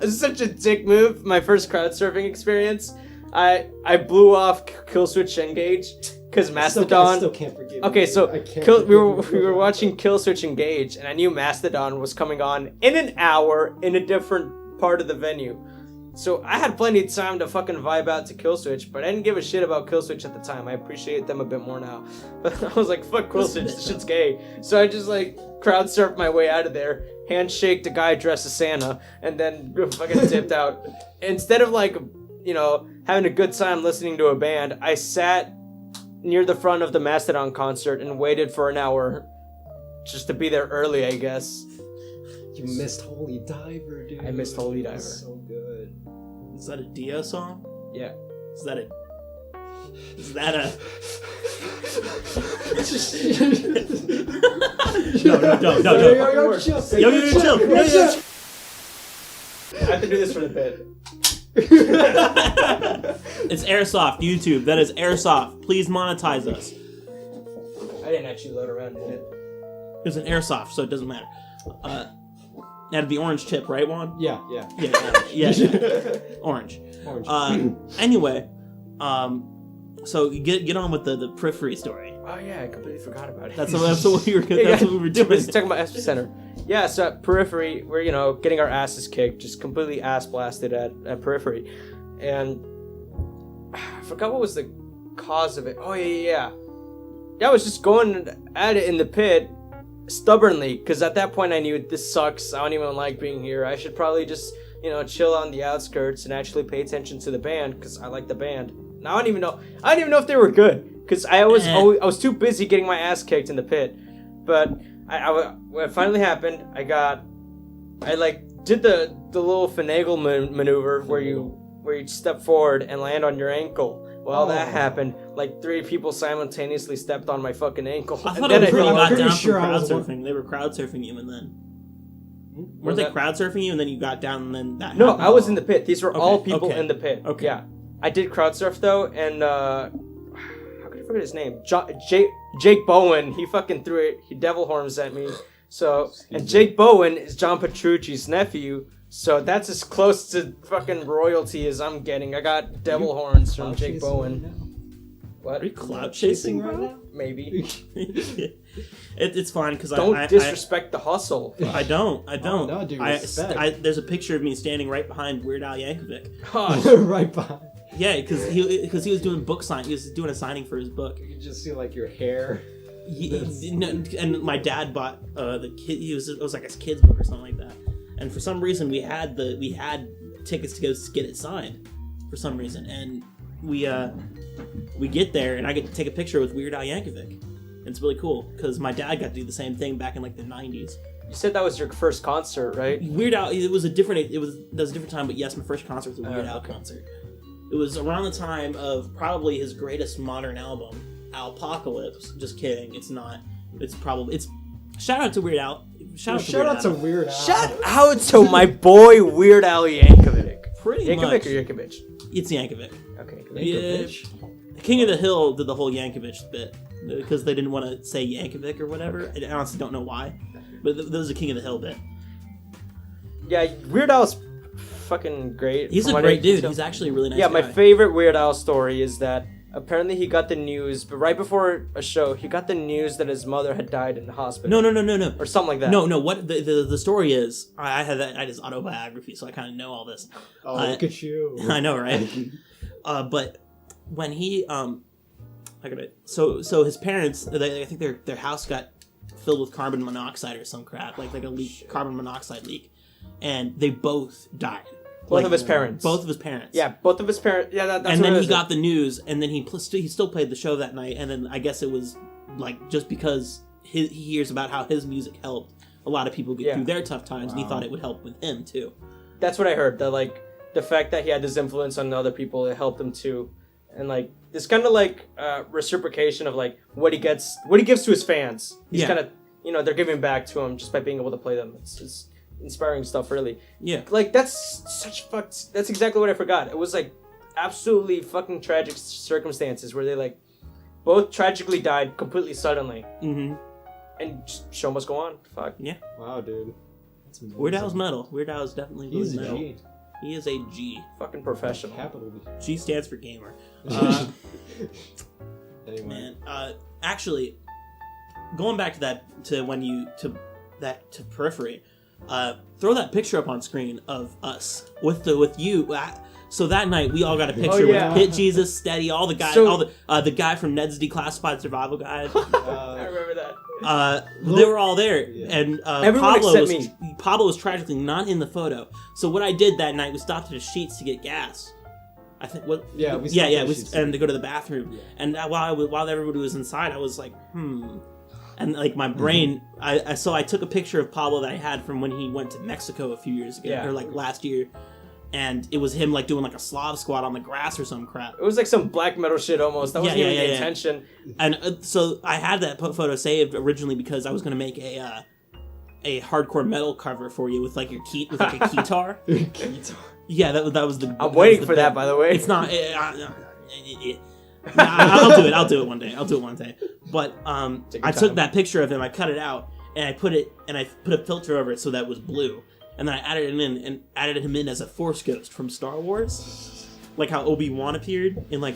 It's such a dick move. My first crowd surfing experience. I blew off Killswitch Engage because I Mastodon. still can't forgive Okay, you. so I can't we forgive you were for that. watching Killswitch Engage, and I knew Mastodon was coming on in an hour in a different part of the venue. So I had plenty of time to fucking vibe out to Killswitch, but I didn't give a shit about Killswitch at the time. I appreciate them a bit more now. But I was like, fuck Killswitch, this shit's gay. So I just like crowd surfed my way out of there, handshaked a guy dressed as Santa, and then fucking dipped out. Instead of like, you know, having a good time listening to a band, I sat near the front of the Mastodon concert and waited for an hour just to be there early, I guess. You missed Holy Diver, dude. I missed Holy Diver. So good. Is that a Dio song? Yeah. Is that a... No. Yo, chill. Yo, chill. I have to do this for the bit. It's Airsoft, YouTube. That is Airsoft. Please monetize us. I didn't actually load around in it. It's an Airsoft, so it doesn't matter. That'd be orange tip, right, Juan? Yeah. Yeah. Orange. Anyway, so you get on with the periphery story. Oh yeah, I completely forgot about it. That's what we were doing. Let's talk about Epicenter. Yeah, so at Periphery, we're, you know, getting our asses kicked, just completely ass blasted at Periphery. And I forgot what was the cause of it. Oh, yeah. I was just going at it in the pit stubbornly, because at that point I knew this sucks. I don't even like being here. I should probably just, you know, chill on the outskirts and actually pay attention to the band, because I like the band. Now I don't even know if they were good, because I was too busy getting my ass kicked in the pit. But when it finally happened, I did the little finagle maneuver where you step forward and land on your ankle. Well, that happened. Like 3 people simultaneously stepped on my fucking ankle. I thought it was when you got down sure from crowd surfing. They were crowd surfing you, and then weren't they crowd surfing you, and then you got down, and then that? No, happened? I was in the pit. These were all people in the pit. Okay. Yeah, I did crowd surf though, and how could I forget his name? Jake Bowen. He fucking threw it. He devil horns at me. So, and Jake Bowen is John Petrucci's nephew. So that's as close to fucking royalty as I'm getting. I got devil horns from Jake Bowen. What? Are you clout chasing right now? Maybe. It's fine because don't disrespect the hustle. I don't. Oh, no, dude, respect. There's a picture of me standing right behind Weird Al Yankovic. Right behind. Yeah, because he was doing book sign. He was doing a signing for his book. You can just see like your hair. And my dad bought the kid. It was like his kid's book or something like that. And for some reason, we had tickets to go get it signed. For some reason, and we get there, and I get to take a picture with Weird Al Yankovic. And it's really cool because my dad got to do the same thing back in like the 90s. You said that was your first concert, right? Weird Al. That was a different time, but yes, my first concert was a Weird Al concert. It was around the time of probably his greatest modern album, Alpocalypse. Just kidding, it's not. It's shout out to Weird Al. Shout out to Weird Al. Shout out to my boy Weird Al Yankovic. Pretty much. Yankovic or Yankovic? It's Yankovic. Okay. Yeah. King of the Hill did the whole Yankovic bit because they didn't want to say Yankovic or whatever. I honestly don't know why, but there was a King of the Hill bit. Yeah, Weird Al's fucking great. He's a great dude. He's actually a really nice guy. My favorite Weird Al story is that apparently he got the news, but right before a show, he got the news that his mother had died in the hospital. No. Or something like that. No. What the story is, I had his autobiography, so I kind of know all this. Oh, look at you. I know, right? But when he so his parents, I think their house got filled with carbon monoxide or some crap, like a leak, carbon monoxide leak, and they both died. Both of his parents. Both of his parents. Yeah, both of his parents. Yeah, that's. And then he got the news, and then he still played the show that night, and then I guess it was like just because he hears about how his music helped a lot of people get through their tough times, and he thought it would help with him too. That's what I heard. That like the fact that he had this influence on other people, it helped him too, and like this kind of like reciprocation of like what he gives to his fans. He's kind of they're giving back to him just by being able to play them. It's just inspiring stuff, really. Yeah. Like, that's exactly what I forgot. It was, like, absolutely fucking tragic circumstances where they, like, both tragically died completely suddenly. Mm-hmm. And show must go on. Fuck. Yeah. Wow, dude. Weird Al's metal. Weird Al is definitely He's metal. a G. He is a G. Fucking professional. Capital G. G stands for gamer. Anyway. Man, actually, going back to Periphery, throw that picture up on screen of us with you. So that night we all got a picture with Pit Jesus, Steady, all the guys, the guy from Ned's Declassified Survival Guide. I remember that. They were all there, and Everyone except me. Pablo was tragically not in the photo. So what I did that night, we stopped at the Sheets to get gas. I think and to go to the bathroom. Yeah. And while everybody was inside, I was like, and like my brain, I took a picture of Pablo that I had from when he went to Mexico a few years ago, or like last year. And it was him like doing like a Slav squat on the grass or some crap. It was like some black metal shit almost. That wasn't even the intention. And so I had that photo saved originally because I was gonna make a hardcore metal cover for you with like your with like a keytar. Keytar. Yeah, that was the. I'm waiting for that, by the way. It's not. I'll do it one day. But I took that picture of him. I cut it out and I put a filter over it so that it was blue. And then I added him in as a Force Ghost from Star Wars, like how Obi-Wan appeared in like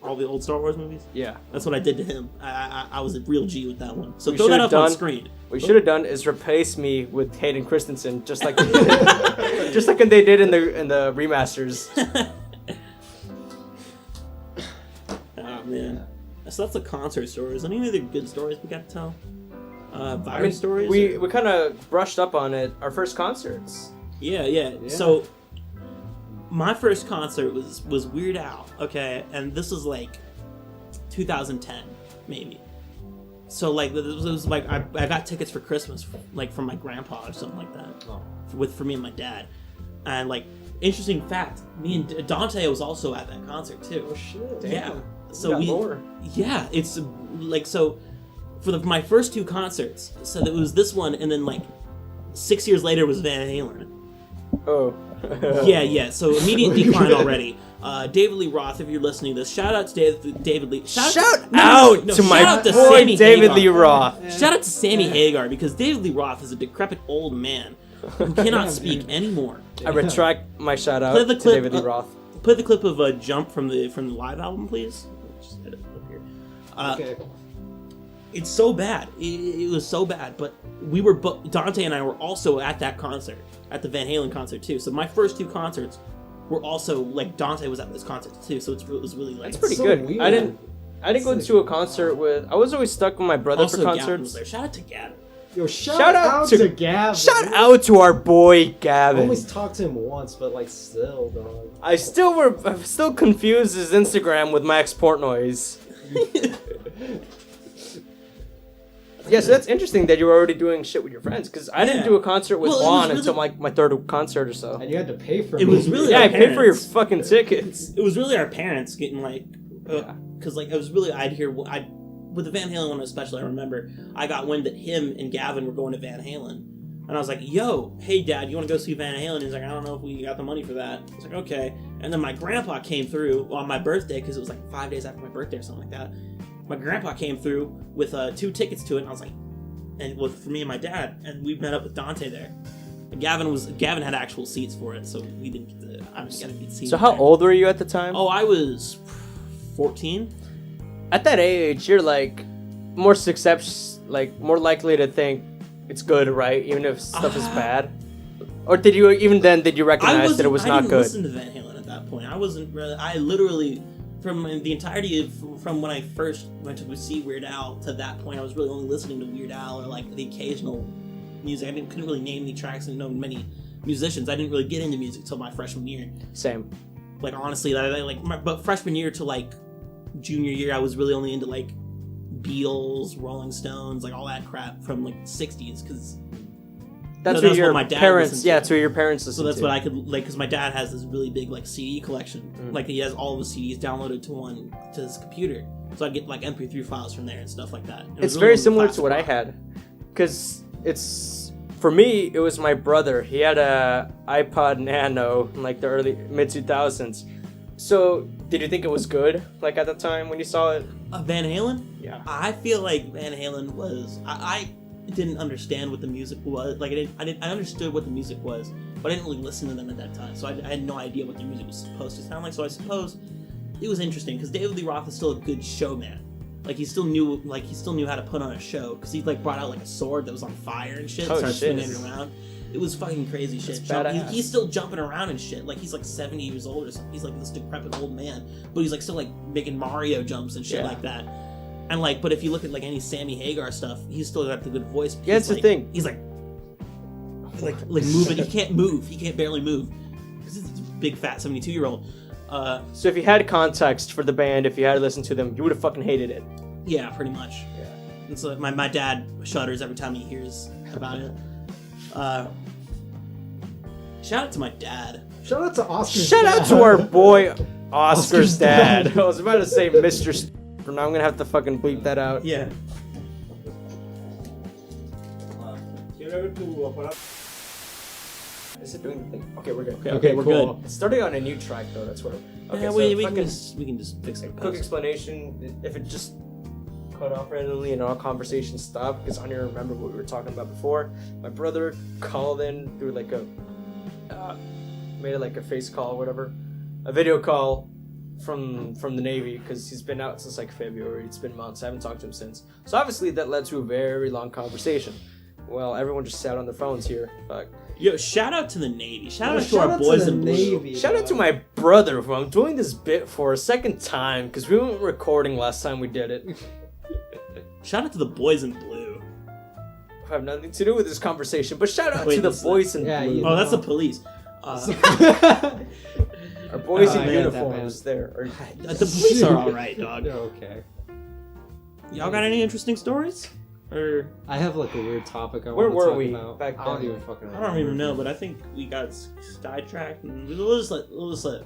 all the old Star Wars movies. Yeah, that's what I did to him. I was a real G with that one. So throw that up on screen. What you should have done is replace me with Hayden Christensen, just like just like they did in the remasters. Oh man, so that's the concert stories. Any other good stories we got to tell? Virus stories? We kind of brushed up on it. Our first concerts. Yeah. So my first concert was Weird Al. Okay, and this was like 2010 maybe. So like it was like I got tickets for Christmas like from my grandpa or something like that. For me and my dad. And like interesting fact, me and Dante was also at that concert too. Oh shit! Damn. Yeah. So it's like so. For my first two concerts, so it was this one, and then like 6 years later was Van Halen. Oh. yeah. So immediate decline already. David Lee Roth, if you're listening to this, shout out to David Lee. Shout out to my boy David Lee Roth. Shout out to Sammy Hagar because David Lee Roth is a decrepit old man who cannot speak anymore. I retract my shout out to David Lee Roth. Play the clip of Jump from the live album, please. Just hit it up here. Okay. It's so bad. It was so bad. But we were Dante and I were also at that concert, at the Van Halen concert too. So my first two concerts were also like Dante was at this concert too. So it was really like that's pretty so good. Weird. I didn't go to a concert with. I was always stuck with my brother also, for concerts. Gavin was there. Shout out to Gavin. Yo, shout out to Gavin. Shout out to our boy Gavin. I always talked to him once, but like still, dog. I'm still confused his Instagram with Max Portnoy's. Yeah, so that's interesting that you were already doing shit with your friends, because I didn't do a concert with Juan until like my third concert or so. And you had to pay for it. Was really I paid for your fucking tickets. It was really our parents getting like, because like it was really with the Van Halen one especially. I remember I got wind that him and Gavin were going to Van Halen, and I was like, "Yo, hey Dad, you want to go see Van Halen?" He's like, "I don't know if we got the money for that." I was like, "Okay." And then my grandpa came through on my birthday because it was like 5 days after my birthday or something like that. My grandpa came through with 2 tickets to it, and I was like, and for me and my dad, and we met up with Dante there. And Gavin had actual seats for it, so we didn't get to. I didn't get to see. So how old were you at the time? Oh, I was 14. At that age, you're like more more likely to think it's good, right? Even if stuff is bad. Or did you recognize that it was not good? I didn't listen to Van Halen at that point. I wasn't really. I literally. From the entirety from when I first went to see Weird Al to that point, I was really only listening to Weird Al or like the occasional music. I couldn't really name any tracks and know many musicians. I didn't really get into music till my freshman year. Same. Like honestly, but freshman year to like junior year, I was really only into like Beatles, Rolling Stones, like all that crap from like the 60s because. That's what your parents. Yeah, that's what your parents listen to. So that's what I could like, because my dad has this really big like CD collection. Mm-hmm. Like he has all of his CDs downloaded to his computer, so I'd get like MP3 files from there and stuff like that. It's really very similar to what I had, because for me it was my brother. He had a iPod Nano in like the mid 2000s. So did you think it was good? Like at the time when you saw it? Van Halen? Yeah. I feel like Van Halen was. I didn't understand what the music was. Like I understood what the music was, but I didn't really listen to them at that time. So I had no idea what their music was supposed to sound like. So I suppose it was interesting because David Lee Roth is still a good showman. Like he still knew how to put on a show because he like brought out like a sword that was on fire and shit, started swinging it around. It was fucking crazy shit. He's still jumping around and shit. Like, he's like 70 years old or something. He's like this decrepit old man, but he's like still like making Mario jumps and shit like that. And like, but if you look at like any Sammy Hagar stuff, he's still got the good voice. Yeah, that's the thing. He's like moving. He can't move. He can't barely move because he's a big fat 72-year-old. So if you had context for the band, if you had to listen to them, you would have fucking hated it. Yeah, pretty much. Yeah. And so my dad shudders every time he hears about it. Shout out to my dad. Shout out to Oscar's Shout dad. out to our boy Oscar's dad. I was about to say Mr. But now I'm gonna have to fucking bleep that out. Yeah. Is it doing the thing? Okay, we're good. Okay, we're cool. good. It's starting on a new track though. That's what. Okay, Yeah, so we fucking- can just fix it. quick explanation. If it just cut off randomly and our conversation stopped, because I don't even remember what we were talking about before. My brother called in through like a made it like a face call, or whatever, a video call from the Navy, because he's been out since like February. It's been months. I haven't talked to him since. So obviously that led to a very long conversation. Well, everyone just sat on their phones here. Fuck. Yo, shout out to the Navy. Shout out to shout our out to boys the in blue. Navy. Shout out to my brother, who I'm doing this bit for a second time, because we weren't recording last time we did it. Shout out to the boys in blue. I have nothing to do with this conversation, but shout out Wait, to the this- boys in yeah, blue. you Oh, that's the know. police. Our boys Oh, in I get that, uniforms there. The police are all right, dog. Yeah, okay. Y'all got any interesting stories? Or I have like a weird topic I Where want to were talk we about. back I don't then? even fucking I don't even know, but I think we got sidetracked, and we'll just let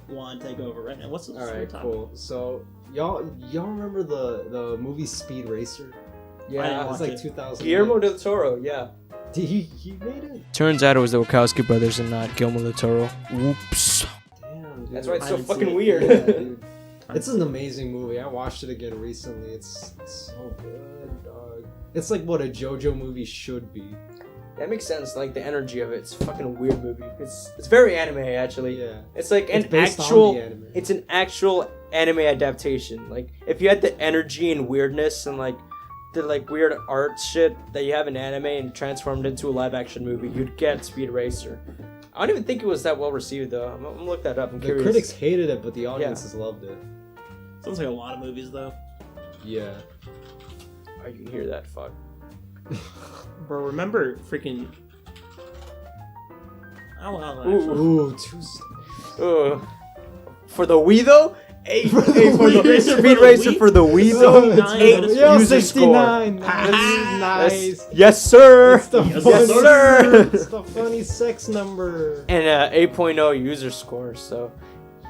Juan take over right now. What's the Alright, topic? cool. So y'all remember the movie Speed Racer? I Yeah, didn't It was watch like it. 2000. Guillermo del Toro, yeah. He made it. Turns out it was the Wachowski brothers and not Guillermo del Toro. Whoops. Damn, dude. That's why it's I so didn't see fucking it. weird. Yeah, dude. It's an amazing movie. I watched it again recently. It's so good, dog. It's like what a JoJo movie should be. That makes sense, like the energy of it. It's a fucking weird movie. It's very anime actually. Yeah. It's like It's an based on actual the anime. it's an actual anime adaptation. Like if you had the energy and weirdness and like the like weird art shit that you have in anime and transformed into a live action movie, you'd get Speed Racer. I don't even think it was that well received though. I'm gonna look that up. I'm The curious. critics hated it, but the audiences loved it. Sounds like a lot of movies, though. Yeah. I can hear that. Fuck. Bro, remember freaking... Oh, well, Ooh. actually. Ooh, For the Wii though? Hey, for the Wii? Speed Racer for the Wii though? Yo, Eight yo, user score. 69. Nice. Yes, sir. It's the Yes, funny, sir. It's the funny sex number. And 8.0 user score. So,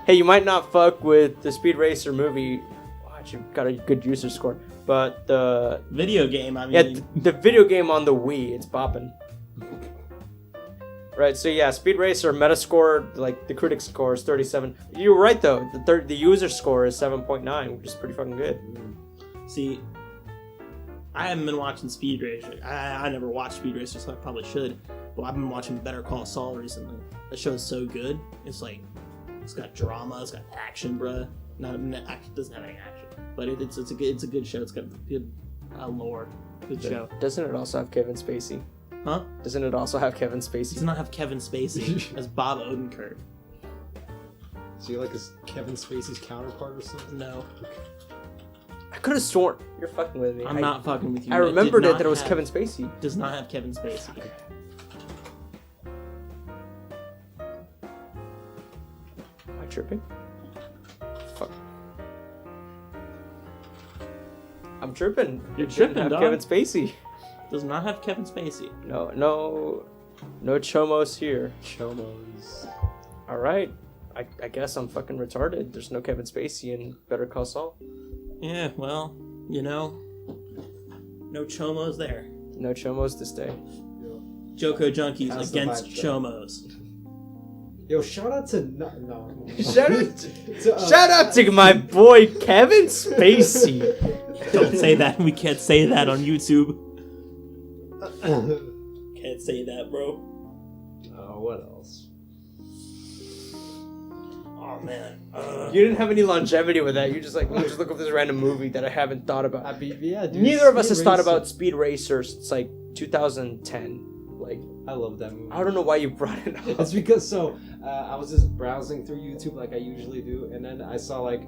hey, you might not fuck with the Speed Racer movie. Watch, you've got a good user score. But the Video game, I mean... the video game on the Wii, it's bopping. Right, so yeah, Speed Racer Metascore, like the critic score is 37. You're right though. The user score is 7.9, which is pretty fucking good. See, I haven't been watching Speed Racer. I never watched Speed Racer, so I probably should. But I've been watching Better Call Saul recently. That show's so good. It's like, it's got drama, it's got action, bruh. It doesn't have any action, but it's a good show. It's got good lore. Good show. Doesn't it also have Kevin Spacey? Huh? Doesn't it also have Kevin Does Spacey? not have Kevin Spacey as Bob Odenkirk. So you like his Kevin Spacey's counterpart or something? No, I could have sworn you're fucking with me. I'm not fucking with you. I remembered did it not that it was have- Kevin Spacey. Does not have Kevin Spacey. Am I tripping? Fuck. I'm tripping. You're It didn't tripping, have dog. Kevin Spacey. Does not have Kevin Spacey. No chomos here. Chomos. All right. I guess I'm fucking retarded. There's no Kevin Spacey in Better Call Saul. Yeah, well, you know, no chomos there. No chomos this day. JoCo Junkies How's the against vibe, though? chomos. Yo, shout out to no. Shout out to my boy Kevin Spacey. Don't say that. We can't say that on YouTube. Can't say that, bro. What else? Oh man. You didn't have any longevity with that. You just like, let me just look up this random movie that I haven't thought about. Yeah, dude, Neither of us Speed has thought Racer. about Speed Racer since like 2010. Like I love that movie. I don't know why you brought it up. It's because I was just browsing through YouTube like I usually do, and then I saw like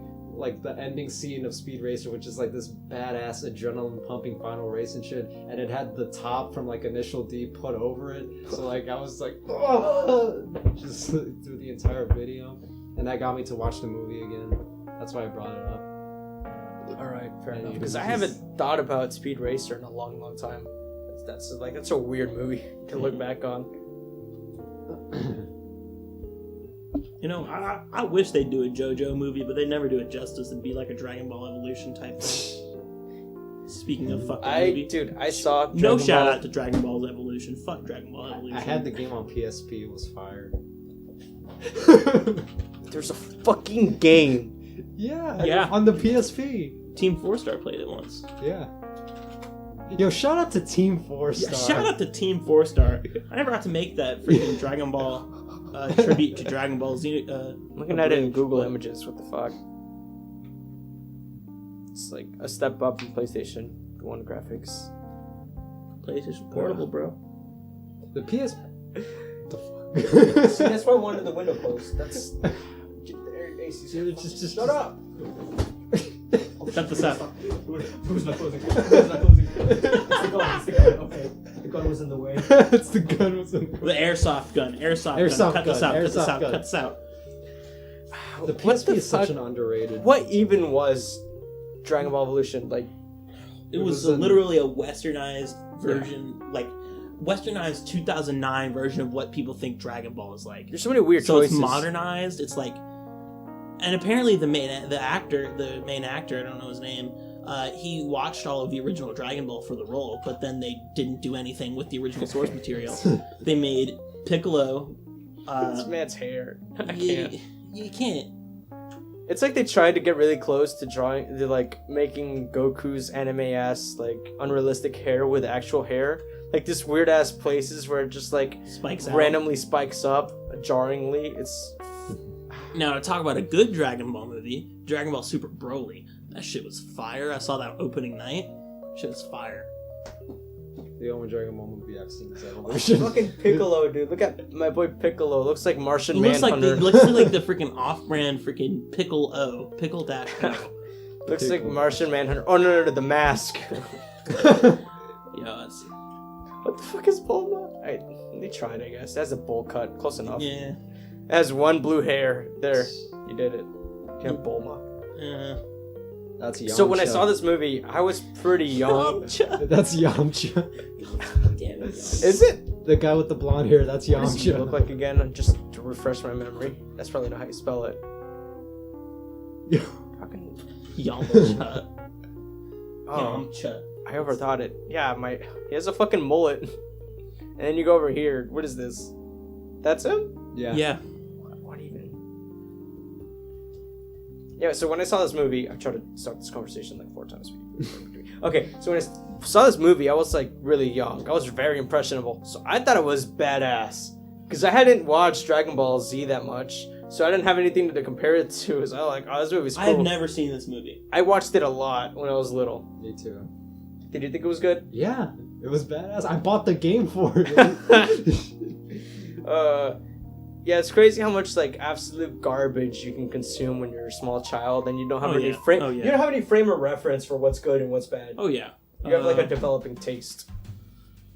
the ending scene of Speed Racer, which is like this badass adrenaline pumping final race and shit, and it had the top from like Initial D put over it. So like I was like, oh! Just through the entire video, and that got me to watch the movie again. That's why I brought it up. All right, fair And enough. you Because I just- haven't thought about Speed Racer in a long, long time. That's a weird movie to look back on. You know, I wish they'd do a JoJo movie, but they never do it justice and be like a Dragon Ball Evolution type thing. Speaking of fucking movie. I saw No Dragon shout Ball- out to Dragon Ball's Evolution. Fuck Dragon Ball Evolution. I had the game on PSP. It was fire. There's a fucking game. Yeah. On the PSP. Team 4-Star played it once. Yeah. Yo, shout out to Team 4-Star. Yeah, shout out to Team 4-Star. I never got to make that freaking Dragon Ball tribute to Dragon Ball Z. Looking at it in Google Images, what the fuck? It's like a step up from PlayStation 1 graphics. PlayStation Portable, bro. The PS. See, that's why I wanted the window closed. That's. Just shut up! Shut this up. Who's not closing? Who's not closing? It's the gun. Okay. The gun was in the way. It's the gun was in the The airsoft gun. Airsoft gun. Cut this out. Cut this out. Cut this out. The PSP is such an underrated. What even was Dragon Ball Evolution? Like, It was literally a westernized version, like westernized 2009 version of what people think Dragon Ball is like. there's so many weird So choices. it's modernized. It's like, and apparently the main actor, I don't know his name. He watched all of the original Dragon Ball for the role, but then they didn't do anything with the original source material. They made Piccolo. This man's hair. I can't. You can't. It's like they tried to get really close to making Goku's anime-ass, like, unrealistic hair with actual hair. Like, this weird-ass places where it just, like, Spikes out. randomly spikes up, jarringly. It's... Now, to talk about a good Dragon Ball movie, Dragon Ball Super Broly. That shit was fire. I saw that opening night. Shit was fire. The only Dragon Ball movie I've seen is Evolution. Fucking Piccolo, dude. Look at my boy Piccolo. Looks like Martian Looks Manhunter. looks like the freaking off-brand freaking Pickle O. Pickle Dash O. Looks like Martian Manhunter. Oh, no, the mask. Yeah, it's... What the fuck is Bulma? They tried, I guess. That's a bowl cut. Close enough. Yeah. It has one blue hair. There. You did it. You have Bulma. Yeah. That's Yamcha. So when I saw this movie, I was pretty young. That's Yamcha. Damn it, Is it? The guy with the blonde hair, that's What does he Yamcha. look like again? Just to refresh my memory. That's probably not how you spell it. Fucking... Yamcha. Oh, Yamcha. I overthought it. Yeah, he has a fucking mullet. And then you go over here. What is this? That's him? Yeah. What even? Yeah, so when I saw this movie, I tried to start this conversation like 4 times. Okay, so when I saw this movie, I was like really young. I was very impressionable. So I thought it was badass. Because I hadn't watched Dragon Ball Z that much. So I didn't have anything to compare it to. So I was like, oh, this movie's cool. I have never seen this movie. I watched it a lot when I was little. Me too. Did you think it was good? Yeah, it was badass. I bought the game for it. Yeah, it's crazy how much like absolute garbage you can consume when you're a small child and you don't have any frame. Oh, yeah. You don't have any frame of reference for what's good and what's bad. Oh, yeah. You have like a developing taste.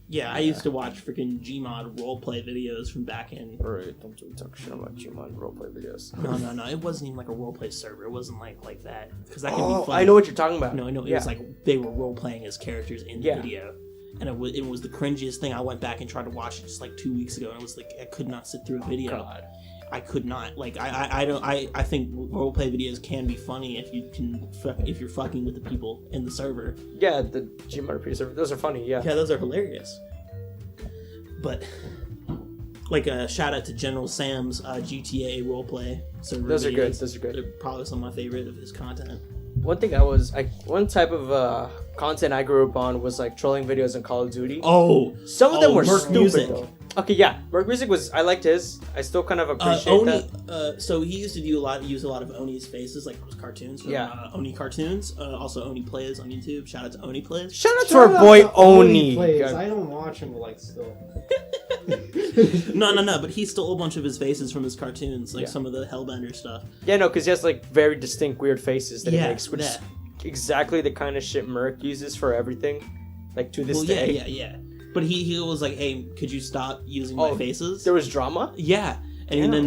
Yeah, I used to watch freaking Gmod roleplay videos from back in... Alright, don't talk shit about Juman roleplay videos. No. It wasn't even like a roleplay server. It wasn't like that. Because that can be Oh, fun. I know what you're talking about. No, I know. It was like they were roleplaying as characters in the video. And it was the cringiest thing. I went back and tried to watch it just like 2 weeks ago, and it was like I could not sit through a video. God. I could not. Like I think roleplay videos can be funny if you're fucking with the people in the server. Yeah, the Juman RPG server. Those are funny, yeah. Yeah, those are hilarious. But like a shout out to General Sam's GTA roleplay server. Those are videos. good. Those are good. They're probably some of my favorite of his content. One thing one type of content I grew up on was like trolling videos on Call of Duty. Oh, Some of them were Merc stupid Music. though. Okay, yeah, Merc Music I liked his. I still kind of appreciate that. So he used to use a lot of Oni's faces, like those cartoons from Oni cartoons. Also Oni Plays on YouTube. Shout out to Oni Plays. Shout out to our boy Oni. Plays. I don't watch him like still. No. But he stole a bunch of his faces from his cartoons, like Yeah. some of the Hellbender stuff. Yeah, no, because he has like very distinct weird faces that he Yeah, makes, which is that. exactly the kind of shit Merc uses for everything, like to this day. Yeah. But he was like, "Hey, could you stop using my faces?" There was drama. Yeah. And Damn. then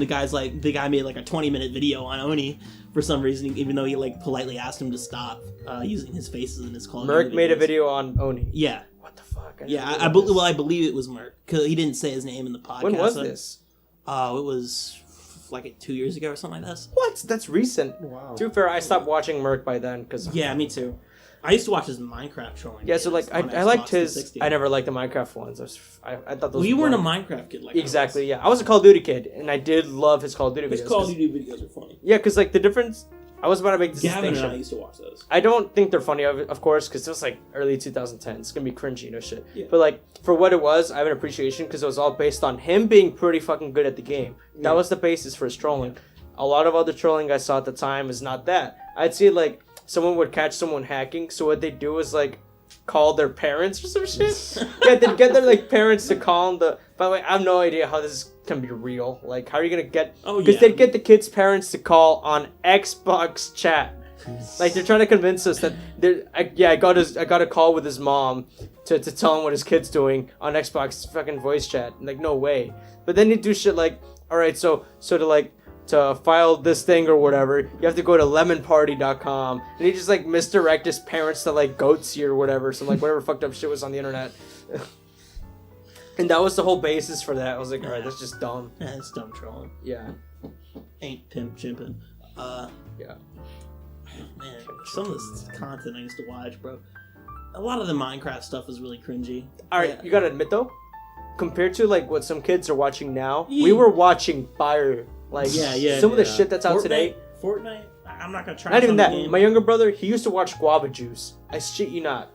the guy made like a 20-minute video on Oni for some reason, even though he like politely asked him to stop using his faces in his Call of Merc Duty made a videos. video on Oni. Yeah. What the fuck? I believe it was Merc because he didn't say his name in the podcast. When was this? It was like 2 years ago or something like this. What? That's recent. Wow. To be fair, I stopped watching Merc by then because Yeah, me too. I used to watch his Minecraft trolling. yeah. So like videos on I liked Xbox his. 360. I never liked the Minecraft ones. I thought those. Well, you were weren't a boring. Minecraft kid like I was. Exactly. Yeah, I was a Call of Duty kid, and I did love his Call of Duty His videos. Call of 'cause- Duty videos are funny. Yeah, because like the difference. I was about to make this Gavin distinction. and I used to watch those. I don't think they're funny, of course, because it was like early 2010. It's gonna be cringy, no shit. Yeah. But like for what it was, I have an appreciation because it was all based on him being pretty fucking good at the game. That was the basis for his trolling. A lot of other trolling I saw at the time is not that. I'd see like someone would catch someone hacking, so what they do is like call their parents or some shit. Yeah, they'd get their like parents to call them. By the way, I have no idea how this can be real. Like, how are you gonna get? Oh, Because yeah. they'd get the kids' parents to call on Xbox chat. Like they're trying to convince us that I got a call with his mom to tell him what his kid's doing on Xbox fucking voice chat. Like no way. But then they do shit like, all right, so to file this thing or whatever, you have to go to lemonparty.com, and he just like misdirect his parents to like Goatsy or whatever, some like whatever fucked up shit was on the internet. And that was the whole basis for that. I was like, all right, that's just dumb. Yeah, it's dumb trolling. Yeah. Ain't pimp chimping. Yeah. Man, some of this content I used to watch, bro. A lot of the Minecraft stuff is really cringy. All right, Yeah. you gotta admit though, compared to like what some kids are watching now, Yeah. we were watching fire. Like Yeah, some of the yeah. shit that's out today. Fortnite? I'm not gonna try. Not even some that. game. My younger brother, he used to watch Guava Juice. I shit you not.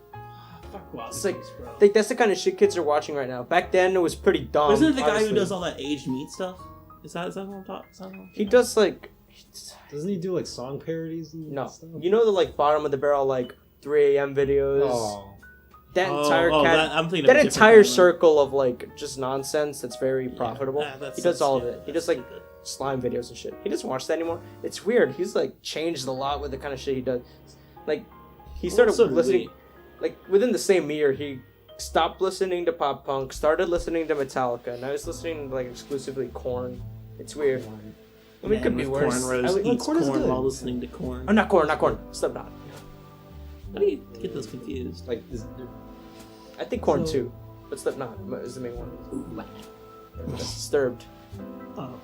Fuck Wild It's like, Goose, bro. like that's the kind of shit kids are watching right now. Back then, it was pretty dumb. Isn't it the guy honestly. who does all that aged meat stuff? Is that what I'm talking? Is that what I'm He does like. Doesn't he do like song parodies and No, stuff? you know the like bottom of the barrel like 3 a.m. videos. Oh. That entire I'm thinking of that a different entire kind of- circle of like just nonsense that's very profitable. Yeah, He does all of yeah, it. He that's does like stupid. slime videos and shit. He doesn't watch that anymore. It's weird. He's like changed a lot with the kind of shit he does. Like he started so did listening. we. Like within the same year, he stopped listening to pop punk, started listening to Metallica. Now he's listening to like exclusively Korn. It's weird. I mean, it could be with worse. Cornrows I mean, eats Korn is corn good. while listening to corn. oh, not Korn. Slipknot. How do you get those confused? Like, I think Korn So- too, but Slipknot is the main one. Disturbed. Oh,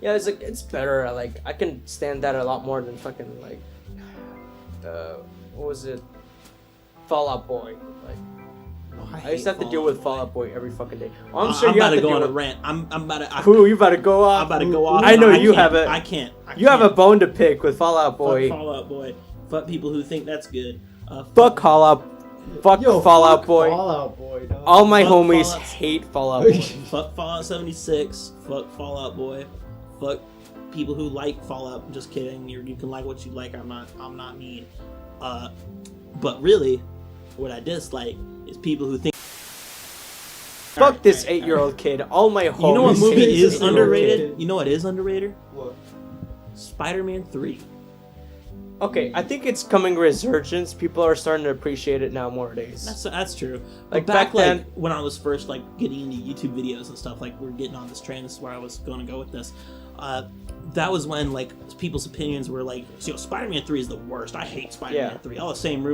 Yeah, it's like it's better. Like I can stand that a lot more than fucking like, what was it? Fall Out Boy. Like I used to have to deal with Fall Out Boy every fucking day. Well, I'm sure I'm you about have to to go deal on a with. rant. I'm about to. Who you about to go off? I'm about to go off. I know you can't- have it. I can't. You have a bone to pick with Fall Out Boy. Fuck Fall Out Boy. Fuck people who think that's good. Fuck Fall Out. Fuck yo, Fallout fuck Boy. Fallout Boy, dog. All my Fuck homies Fallout. hate Fallout Boy. Fuck Fallout 76. Fuck Fallout Boy. Fuck people who like Fallout. Just kidding. You can like what you like. I'm not mean. But really, what I dislike is people who think. Fuck this 8-year-old kid. All my homies. You know what hate movie this is 8-year-old underrated? kid. You know what is underrated? What? Spider-Man 3. Okay, I think it's coming resurgence. People are starting to appreciate it now nowadays. That's true. Like, But back back then- when I was first like getting into YouTube videos and stuff, like we're getting on this train. This is where I was going to go with this. That was when like people's opinions were like, Spider-Man 3 is the worst. I hate Spider-Man Yeah. 3. All the same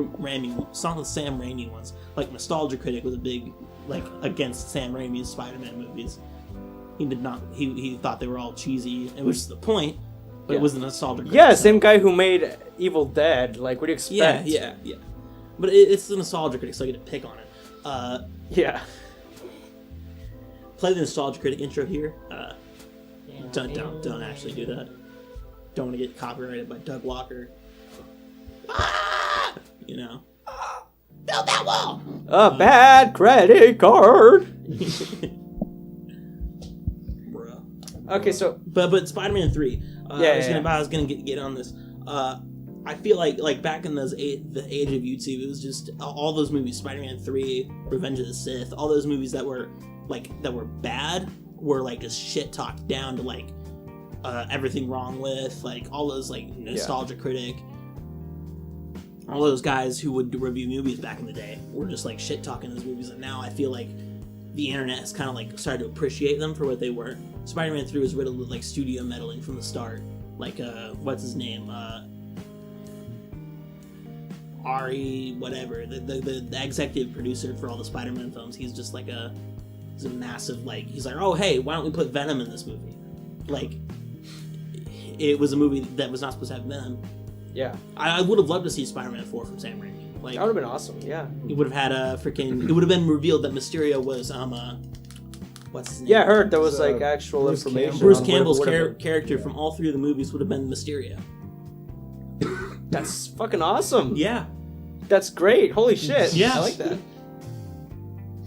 some of the Sam Raimi ones. Like Nostalgia Critic was a big like against Sam Raimi's Spider-Man movies. He did not. He thought they were all cheesy, which is the point. But Yeah. it wasn't Nostalgia Critic. Yeah, so- same guy who made Evil Dead. Like, what do you expect? Yeah. But it's the Nostalgia Critic, so I get to pick on it. Yeah. Play the Nostalgia Critic intro here. Don't actually do that. Don't want to get copyrighted by Doug Walker. You know. Build that wall. A bad credit card. Bruh. Okay, so But Spider-Man 3. I was gonna get on this. I feel like back in the age of YouTube, it was just all those movies, Spider-Man 3, Revenge of the Sith, all those movies that were like that were bad were like just shit talked down to like everything wrong with, like all those like nostalgia critic, all those guys who would review movies back in the day were just like shit talking those movies, and now I feel like the internet has kind of like started to appreciate them for what they were. Spider-Man 3 was riddled with like studio meddling from the start. Like what's his name? Ari, whatever, the executive producer for all the Spider-Man films. He's just like he's a massive like. He's like, oh hey, why don't we put Venom in this movie? Like, it was a movie that was not supposed to have Venom. Yeah, I would have loved to see Spider-Man 4 from Sam Raimi. Like, that would have been awesome. Yeah, it would have had it would have been revealed that Mysterio was what's his name? Yeah, I heard there was like actual Bruce information. Campbell. Bruce on Campbell's what it would've character from all three of the movies would have been Mysterio. been. That's fucking awesome. Yeah, That's great. Holy shit. Yeah. I like that.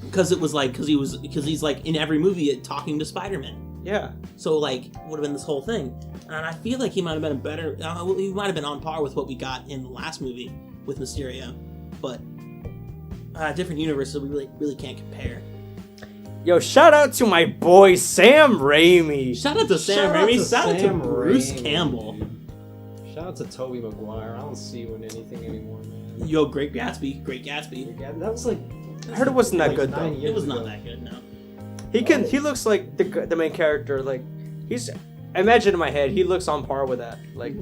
because it was like because he's like in every movie talking to Spider-Man. Yeah. So like would have been this whole thing, and I feel like he might have been a better. He might have been on par with what we got in the last movie with Mysterio, but different universes we really can't compare. Yo, shout out to my boy Sam Raimi. Shout out to Sam Shout out Raimi. to Shout out to Sam Bruce Raimi. Campbell. Shout out to Tobey Maguire. I don't see you in anything anymore, man. Yo, Great Gatsby. Great Gatsby. That was like. I heard it wasn't that like good 9 though. years It was ago. not that good, no. He looks like the main character. Like he's. Imagine in my head, he looks on par with that. Like,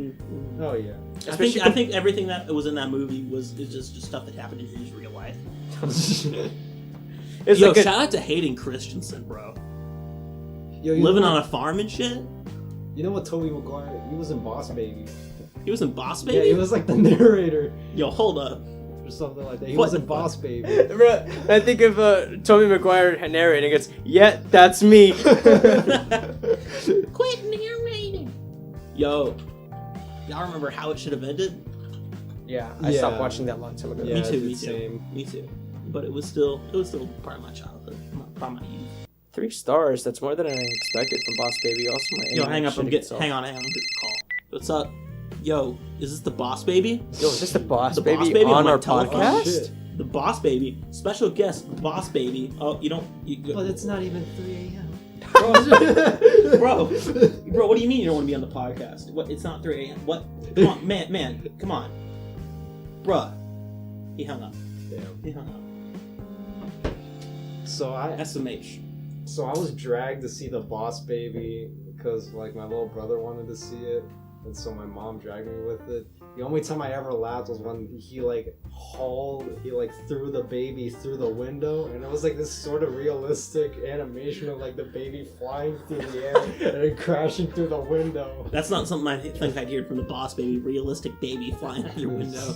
Oh yeah. especially I think everything that was in that movie is just stuff that happened in his real life. it's Yo, like a, shout out to Hayden Christensen, bro. Yo, you Living know on what- a farm and shit. You know what, Tobey Maguire? He was in Boss Baby. He was in Boss Yeah, Baby. he was like the narrator Yo, hold up. or something like that. He What was the in Boss Baby. Bruh, I think of Tobey Maguire narrating. It's that's me. Quit narrating. Yo, y'all remember How It Should Have Ended? Yeah, I Yeah. stopped watching that long time ago. Yeah, me too. dude, Me too. same. Me too. But it was still part of my childhood, part of my youth. 3 stars. That's more than I expected from Boss Baby. Also, my Yo, internet hang up. shitting itself. Hang on. I'm getting a call. What's up? Yo, is this the Boss Baby? Yo, is this the Boss The Baby Boss Baby on on my our telephone? Oh, podcast? shit. The Boss Baby, special guest, Boss Baby. Oh, you don't, But it's not even 3 a.m. bro. What do you mean you don't want to be on the podcast? What? It's not 3 a.m. What? Come on, man, come on, bruh. He hung up. Damn. He hung up. So I SMH. was dragged to see the Boss Baby because like my little brother wanted to see it, and so my mom dragged me with it. The only time I ever laughed was when he threw the baby through the window, and it was like this sort of realistic animation of like the baby flying through the air and then crashing through the window. That's not something I think I'd hear from the Boss Baby. Realistic baby flying out your window.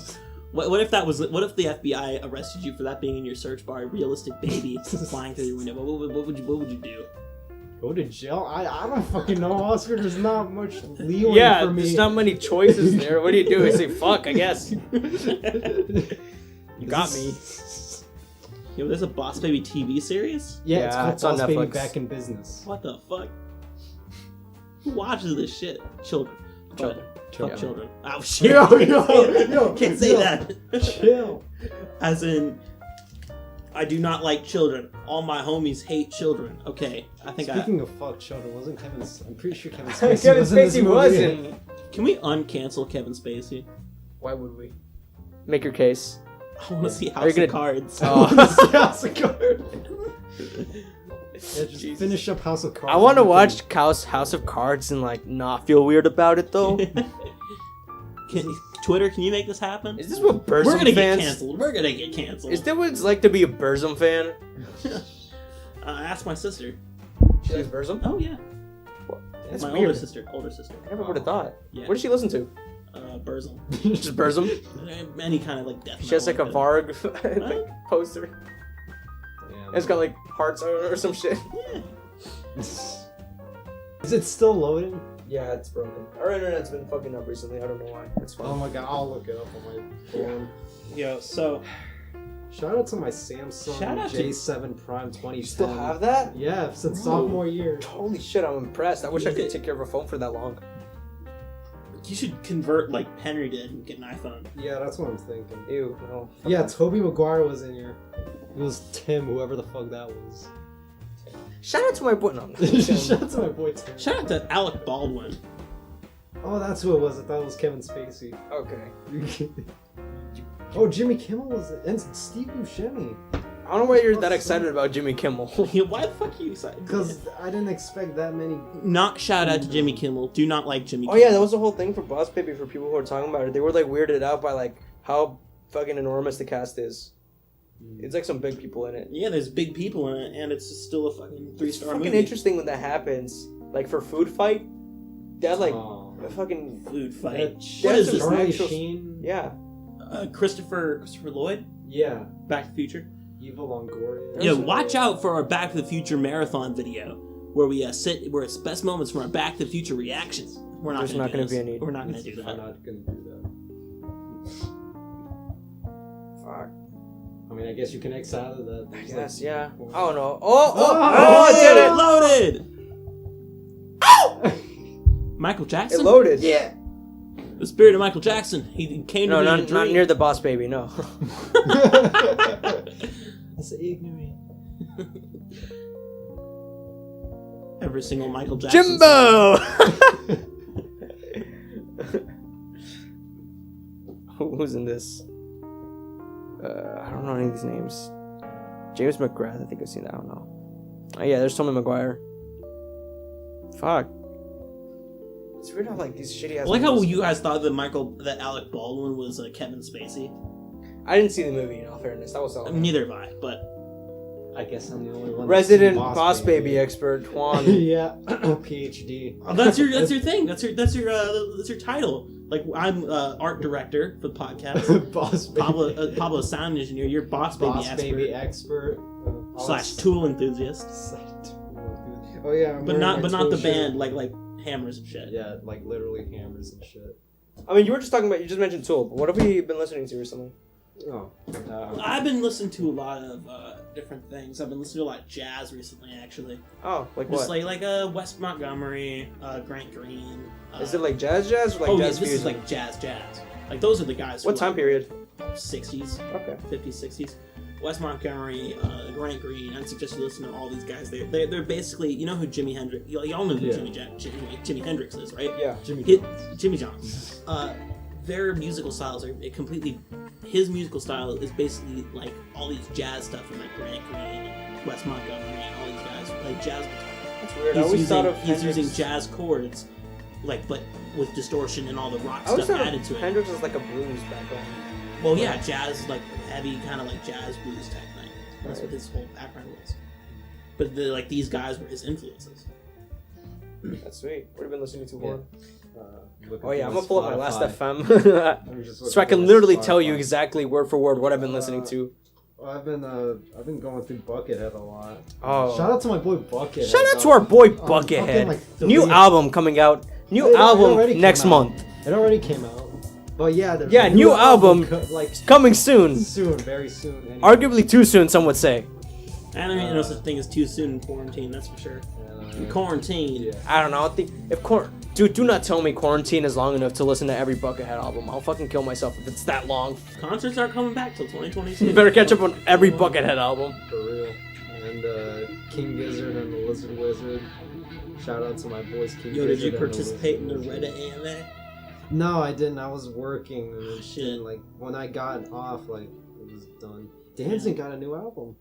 What if that was? What if the FBI arrested you for that being in your search bar? Realistic baby flying through your window. What would you do? Go to jail? I don't fucking know, Oscar. There's not much leeway Yeah, for me. there's not many choices there. What do you do? I say, fuck, I guess. You got me. Yo, there's a Boss Baby TV series? Yeah, it's Yeah, called it's on Boss Baby Netflix. Back in Business. What the fuck? Who watches this shit? Children. Children. Fuck Yeah. children. Oh shit. Yo, Can't say yo. that. Chill. As in, I do not like children. All my homies hate children. Okay, I think Speaking of fuck children, wasn't Kevin? I'm pretty sure Kevin Kevin Spacey was in this Spacey movie. wasn't. Can we uncancel Kevin Spacey? Why would we? Make your case. I want to see Are you House gonna- of Cards. Oh. House of Cards. Yeah, just finish up House of Cards. I want to watch House of Cards and like not feel weird about it though. Twitter, can you make this happen? Is this what Burzum We're gonna fans? get canceled. We're gonna get canceled. Is that what it's like to be a Burzum fan? Ask my sister. She likes Burzum? Oh yeah, That's my weird. older sister. I never would have thought. Yeah. What does she listen to? Burzum. Just Burzum? Any kind of like death. She has like a metal Varg What? poster. Damn. It's got like hearts on it or some shit. Yeah. Is it still loading? Yeah, it's broken. Our internet's been fucking up recently. I don't know why. It's fine. Oh my god, I'll look it up on my phone. Yo, so Shout out to my Samsung Shout out to- J7 Prime 2010. You still have that? Yeah, since Bro. sophomore year. Holy shit, I'm impressed. I wish I Use could it. take care of a phone for that long. you should convert like Henry did and get an iPhone. Yeah, that's what I'm thinking. Ew, no. Yeah, Tobey Maguire was in here. It was Tim, whoever the fuck that was. Shout out to my boy. No, Shout out to my boy Tim. Shout out to Alec Baldwin. Oh, that's who it was. I thought it was Kevin Spacey. Okay. Oh, Jimmy Kimmel was it, and Steve Buscemi. I don't know why you're that excited about Jimmy Kimmel. Why the fuck are you excited? Because I didn't expect that many. Not shout out to Jimmy Kimmel. Do not like Jimmy Oh Kimmel. yeah, that was the whole thing for Boss Baby for people who are talking about it. They were like weirded out by like how fucking enormous the cast is. It's like some big people in it. Yeah, there's big people in it, and it's just still a fucking 3-star Fucking movie. interesting when that happens. Like for Food Fight, they had like a fucking Food fight. Yeah, What is it's this? just Charlie actual- Sheen. yeah. Christopher Lloyd? Yeah. Back to the Future? Eva Longoria. Yeah, watch out for our Back to the Future marathon video where we where it's best moments from our Back to the Future reactions. We're not There's going not to gonna be any. We're not going to do I'm that. not gonna do Fuck. that. I mean, I guess you can X out of that. I There's, guess, like, yeah. four. Oh no. Oh, I did it! Loaded! Michael It Jackson? loaded. Yeah. The spirit of Michael Jackson. He came to No, me in a not dream. near the Boss Baby. No. That's ignorant. Every single Michael Jackson. Jimbo. Who's in this? I don't know any of these names. James McGrath, I think I've seen that. I don't know. Oh yeah, there's Tommy McGuire. Fuck. It's weird how like these shitty ass. I like how movies- you guys thought that Alec Baldwin was Kevin Spacey. I didn't see the movie. In all fairness, that was all. Neither have I, but I guess I'm the only one. Resident that's seen Boss Baby expert Juan. Yeah. PhD. that's your thing. That's your title. Like I'm art director for the podcast. Boss Baby. Pablo sound engineer. You're boss baby Boss expert Baby expert. / tool enthusiast. Oh yeah. I'm But wearing not my the tool shirt. band like hammers and shit. Yeah, like literally hammers and shit. I mean, you were just talking about. You just mentioned Tool. But what have we been listening to recently? Oh. I've been listening to a lot of different things. I've been listening to a lot of jazz recently, actually. Oh, like Just what? like Wes Montgomery, Grant Green. Is it like jazz or like oh yeah, jazz this fusion? is like jazz. Like those are the guys. What who, time like, period? 60s, Okay. 50s, 60s. Wes Montgomery, Grant Green. I'd suggest you listen to all these guys. They're basically, you know who Jimi Hendrix. Y'all know who Yeah. Jimi Hendrix is, right? Yeah. Jimmy Johns. Their musical styles are completely. His musical style is basically like all these jazz stuff from like Grant Green, Wes Montgomery, and all these guys who play jazz guitar. That's weird. I always thought of He's Hendrix- using jazz chords, like but with distortion and all the rock I always stuff thought added of to it. Hendrix was like a blues background. Well, yeah, jazz, like heavy, kind of like jazz blues type thing. That's what his whole background was. But like these guys were his influences. That's sweet. What have you been listening to, Juan? Looking Oh yeah, I'm through gonna pull up my Spotify. last FM. I'm just So looking I can through literally Spotify. tell you exactly word for word what I've been listening to. Well, I've been going through Buckethead a lot. Oh. Shout out to my boy Buckethead. Shout out to our boy Oh, fucking, Buckethead. like, New 3 album coming out. New It already album came next out. month. It already came out. But yeah, the Yeah, new album like coming soon. soon, very soon. Anyway. Arguably too soon, some would say. And I mean, no such thing as too soon in quarantine, that's for sure. In quarantine. Yeah. I don't know. I think if dude, do not tell me quarantine is long enough to listen to every Buckethead album. I'll fucking kill myself if it's that long. Concerts aren't coming back till 2022. You better catch up on every Buckethead album. For real. And King Gizzard and the Lizard Wizard. Shout out to my boys King Yo, Gizzard. did you and participate in the Lizard Wizard. Reddit AMA? No, I didn't. I was working. And Shit. then, like when I got off, like it was done. Danzig got a new album.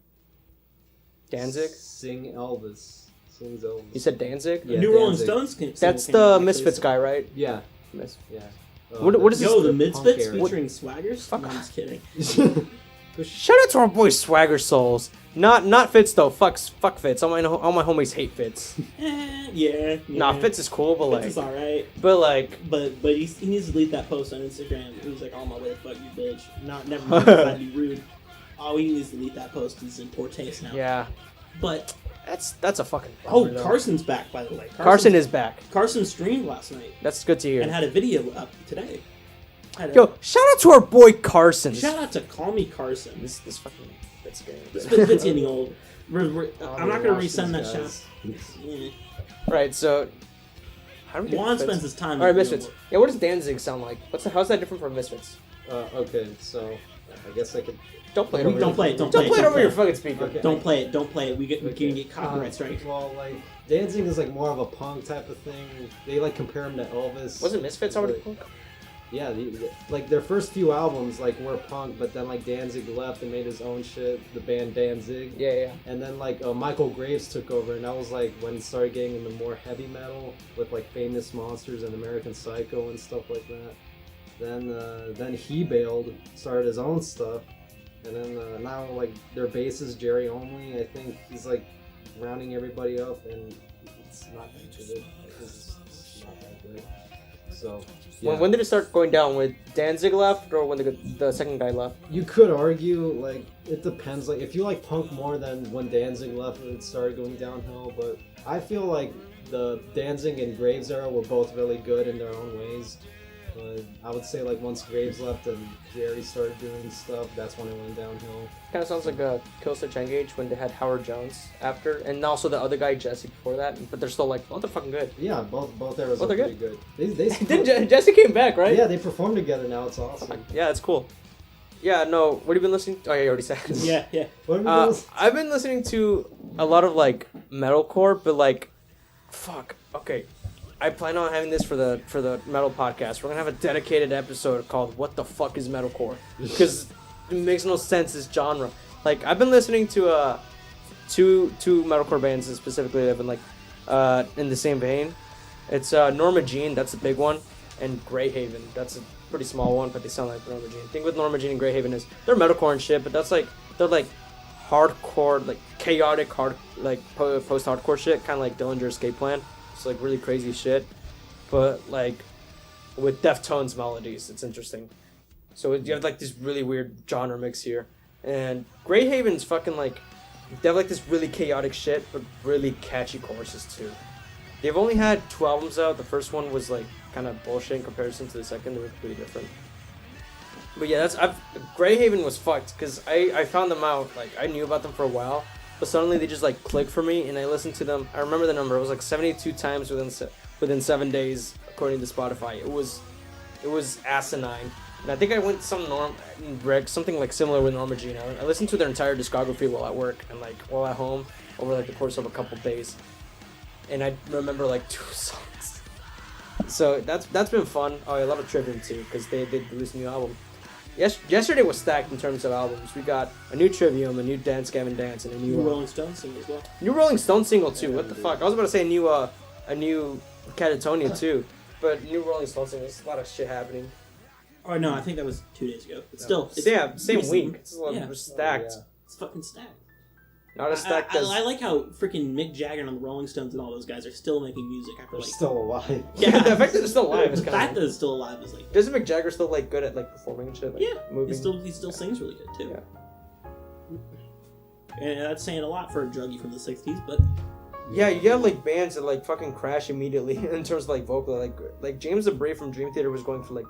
Danzig? Sing Elvis. Sings Elvis. You said Danzig? Yeah, New Rolling Danzig. Stones That's came the out, Misfits actually. guy, right? Yeah. Mis- Yeah. What is Yo, this- the punk Misfits era. featuring Swaggers? Fuck No, I'm off. just kidding. Shout out to our boy Swagger Souls. Not Fitz though. Fuck Fitz. All my homies hate Fitz. Yeah. Nah, Fitz is cool, but Fitz is like, alright. but He needs to delete that post on Instagram. He was like, "On my way to fuck you, bitch." Never mind. That'd be rude. Oh, he needs to delete that post. He's in poor taste now. yeah, But that's a fucking. oh, bummer, though. Carson's back by the way. Carson is back. Carson streamed last night That's good to and hear. had a video up today. Yo, shout out to our boy Carson. Shout out to Call Me Carson. This fucking that's good. It's getting old. I'm not gonna Watch resend that these shout. guys. Yeah. Right, so how do we get Juan to spends Fitz? his time. All right, in Misfits. Yeah, what does Danzig sound like? How's that different from Misfits? Okay, so I guess I could. Don't play it over. Don't play it. Don't Don't play it Don't over your fucking speaker. Okay. Don't play it. Don't play it. We can get copyright strike. Well, like Danzig is like more of a punk type of thing. They like compare him to Elvis. Wasn't Misfits already Like, punk? Yeah, like their first few albums like were punk, but then like Danzig left and made his own shit. The band Danzig. Yeah. And then like Michael Graves took over, and that was like when it started getting into more heavy metal with like Famous Monsters and American Psycho and stuff like that. Then he bailed, started his own stuff, and then now like their bassist Jerry Only, I think he's like rounding everybody up, and it's not that good. It's not that good. So yeah. When did it start going down? When Danzig left, or when the second guy left? You could argue, like, it depends. Like, if you like punk more than when Danzig left, it started going downhill. But I feel like the Danzig and Graves era were both really good in their own ways. But I would say, like, once Graves left and Jerry started doing stuff, that's when it went downhill. Kind of sounds like a Killswitch Engage when they had Howard Jones after, and also the other guy Jesse before that. But they're still like, what the fucking good. Yeah, both eras Both are are pretty good. They Jesse came back, right? Yeah, they perform together now. It's awesome. Yeah, it's cool. Yeah, no. What have you been listening to? Oh, yeah, you already said. Yeah. What have you been I've been listening to a lot of like metalcore, but like, fuck. Okay, I plan on having this for the metal podcast. We're gonna have a dedicated episode called "What the fuck is metalcore?" Because it makes no sense this genre. Like, I've been listening to two metalcore bands specifically that have been like in the same vein. It's Norma Jean, that's a big one, and Greyhaven, that's a pretty small one, but they sound like Norma Jean. The thing with Norma Jean and Greyhaven is they're metalcore and shit, but they're like hardcore, like chaotic post-hardcore shit, kind of like Dillinger Escape Plan. It's like really crazy shit, but like with Deftones melodies. It's interesting. So you have like this really weird genre mix here, and Greyhaven's fucking like they have like this really chaotic shit, but really catchy choruses too. They've only had 2 albums out. The first one was like kind of bullshit in comparison to the second. They were pretty different. But yeah, Greyhaven was fucked because I found them out. Like, I knew about them for a while, but suddenly they just like clicked for me, and I listened to them. I remember the number. It was like 72 times within 7 days, according to Spotify. It was asinine. And I think I went something like similar with Norma Jean. I listened to their entire discography while at work and like while at home over like the course of a couple days. And I remember like 2 songs. So that's been fun. Oh, a lot of Trivium too, because they released a new album. Yesterday was stacked in terms of albums. We got a new Trivium, a new Dance Gavin Dance, and a new Rolling Stones single as well. New Rolling Stones single too. What the fuck? I was about to say a new Catatonia too, but new Rolling Stones single. There's a lot of shit happening. Oh no, I think that was 2 days ago. It's Same recent. week. It's stacked. Oh, yeah. It's fucking stacked. Not as stacked as I like how freaking Mick Jagger and the Rolling Stones and all those guys are still making music after They're like. still alive. Yeah, the fact that they're still alive is The kind fact of. that it's still alive is like. Doesn't Mick Jagger still like good at like performing and shit? Like, Yeah, moving. he still sings really good too. Yeah. And that's saying a lot for a druggie from the '60s, but Yeah, you have like bands that like fucking crash immediately in terms of like vocal. Like James LeBray from Dream Theater was going for like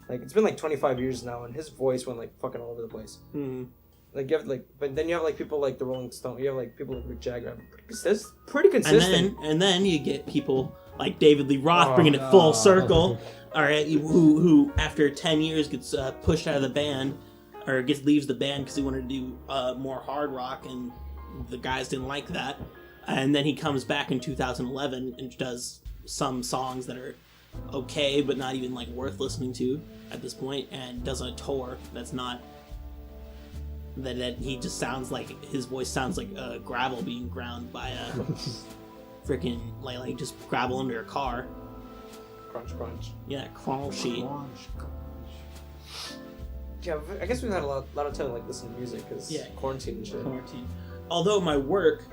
it's been like 25 years now, and his voice went like fucking all over the place. mm-hmm. Like you have but then you have like people like the Rolling Stones. You have like people like Mick Jagger. That's pretty consistent. And then you get people like David Lee Roth bringing it full circle. All right, who after 10 years gets pushed out of the band, or leaves the band because he wanted to do more hard rock, and the guys didn't like that. And then he comes back in 2011 and does some songs that are okay, but not even like worth listening to at this point, and does a tour that's not. That he just sounds like his voice sounds like gravel being ground by a freaking like just gravel under a car. Crunch. Yeah, crunchy. Yeah, I guess we've had a lot of time to like listen to music because quarantine and shit. Quarantine. Although my work,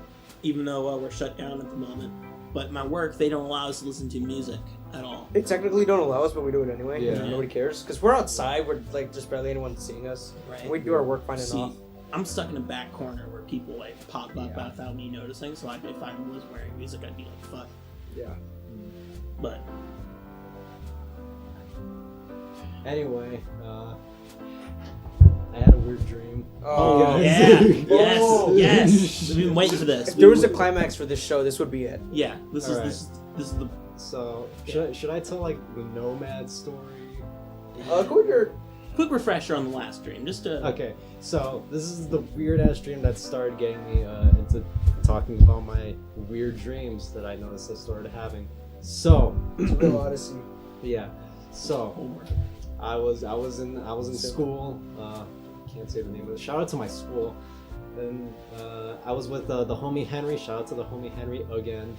even though we're shut down at the moment, but my work they don't allow us to listen to music at all. They technically don't allow us, but we do it anyway. Yeah. Nobody cares because we're outside. We're like just barely anyone seeing us. Right. We do our work fine enough. I'm stuck in a back corner where people like pop up without me noticing. So like, if I was wearing music, I'd be like, "Fuck." Yeah. But Anyway, I had a weird dream. Oh, yeah, Oh. yes. We've been waiting for this. If there was a climax for this show, this would be it. Yeah, this Alright. is the. So should I tell like the Nomad story? Go with your quick refresher on the last dream, just to. Okay, so this is the weird ass dream that started getting me into talking about my weird dreams that I noticed I started having. So, It's a real odyssey. yeah, so I was in school. Can't say the name of it. Shout out to my school. And I was with the homie Henry. Shout out to the homie Henry again.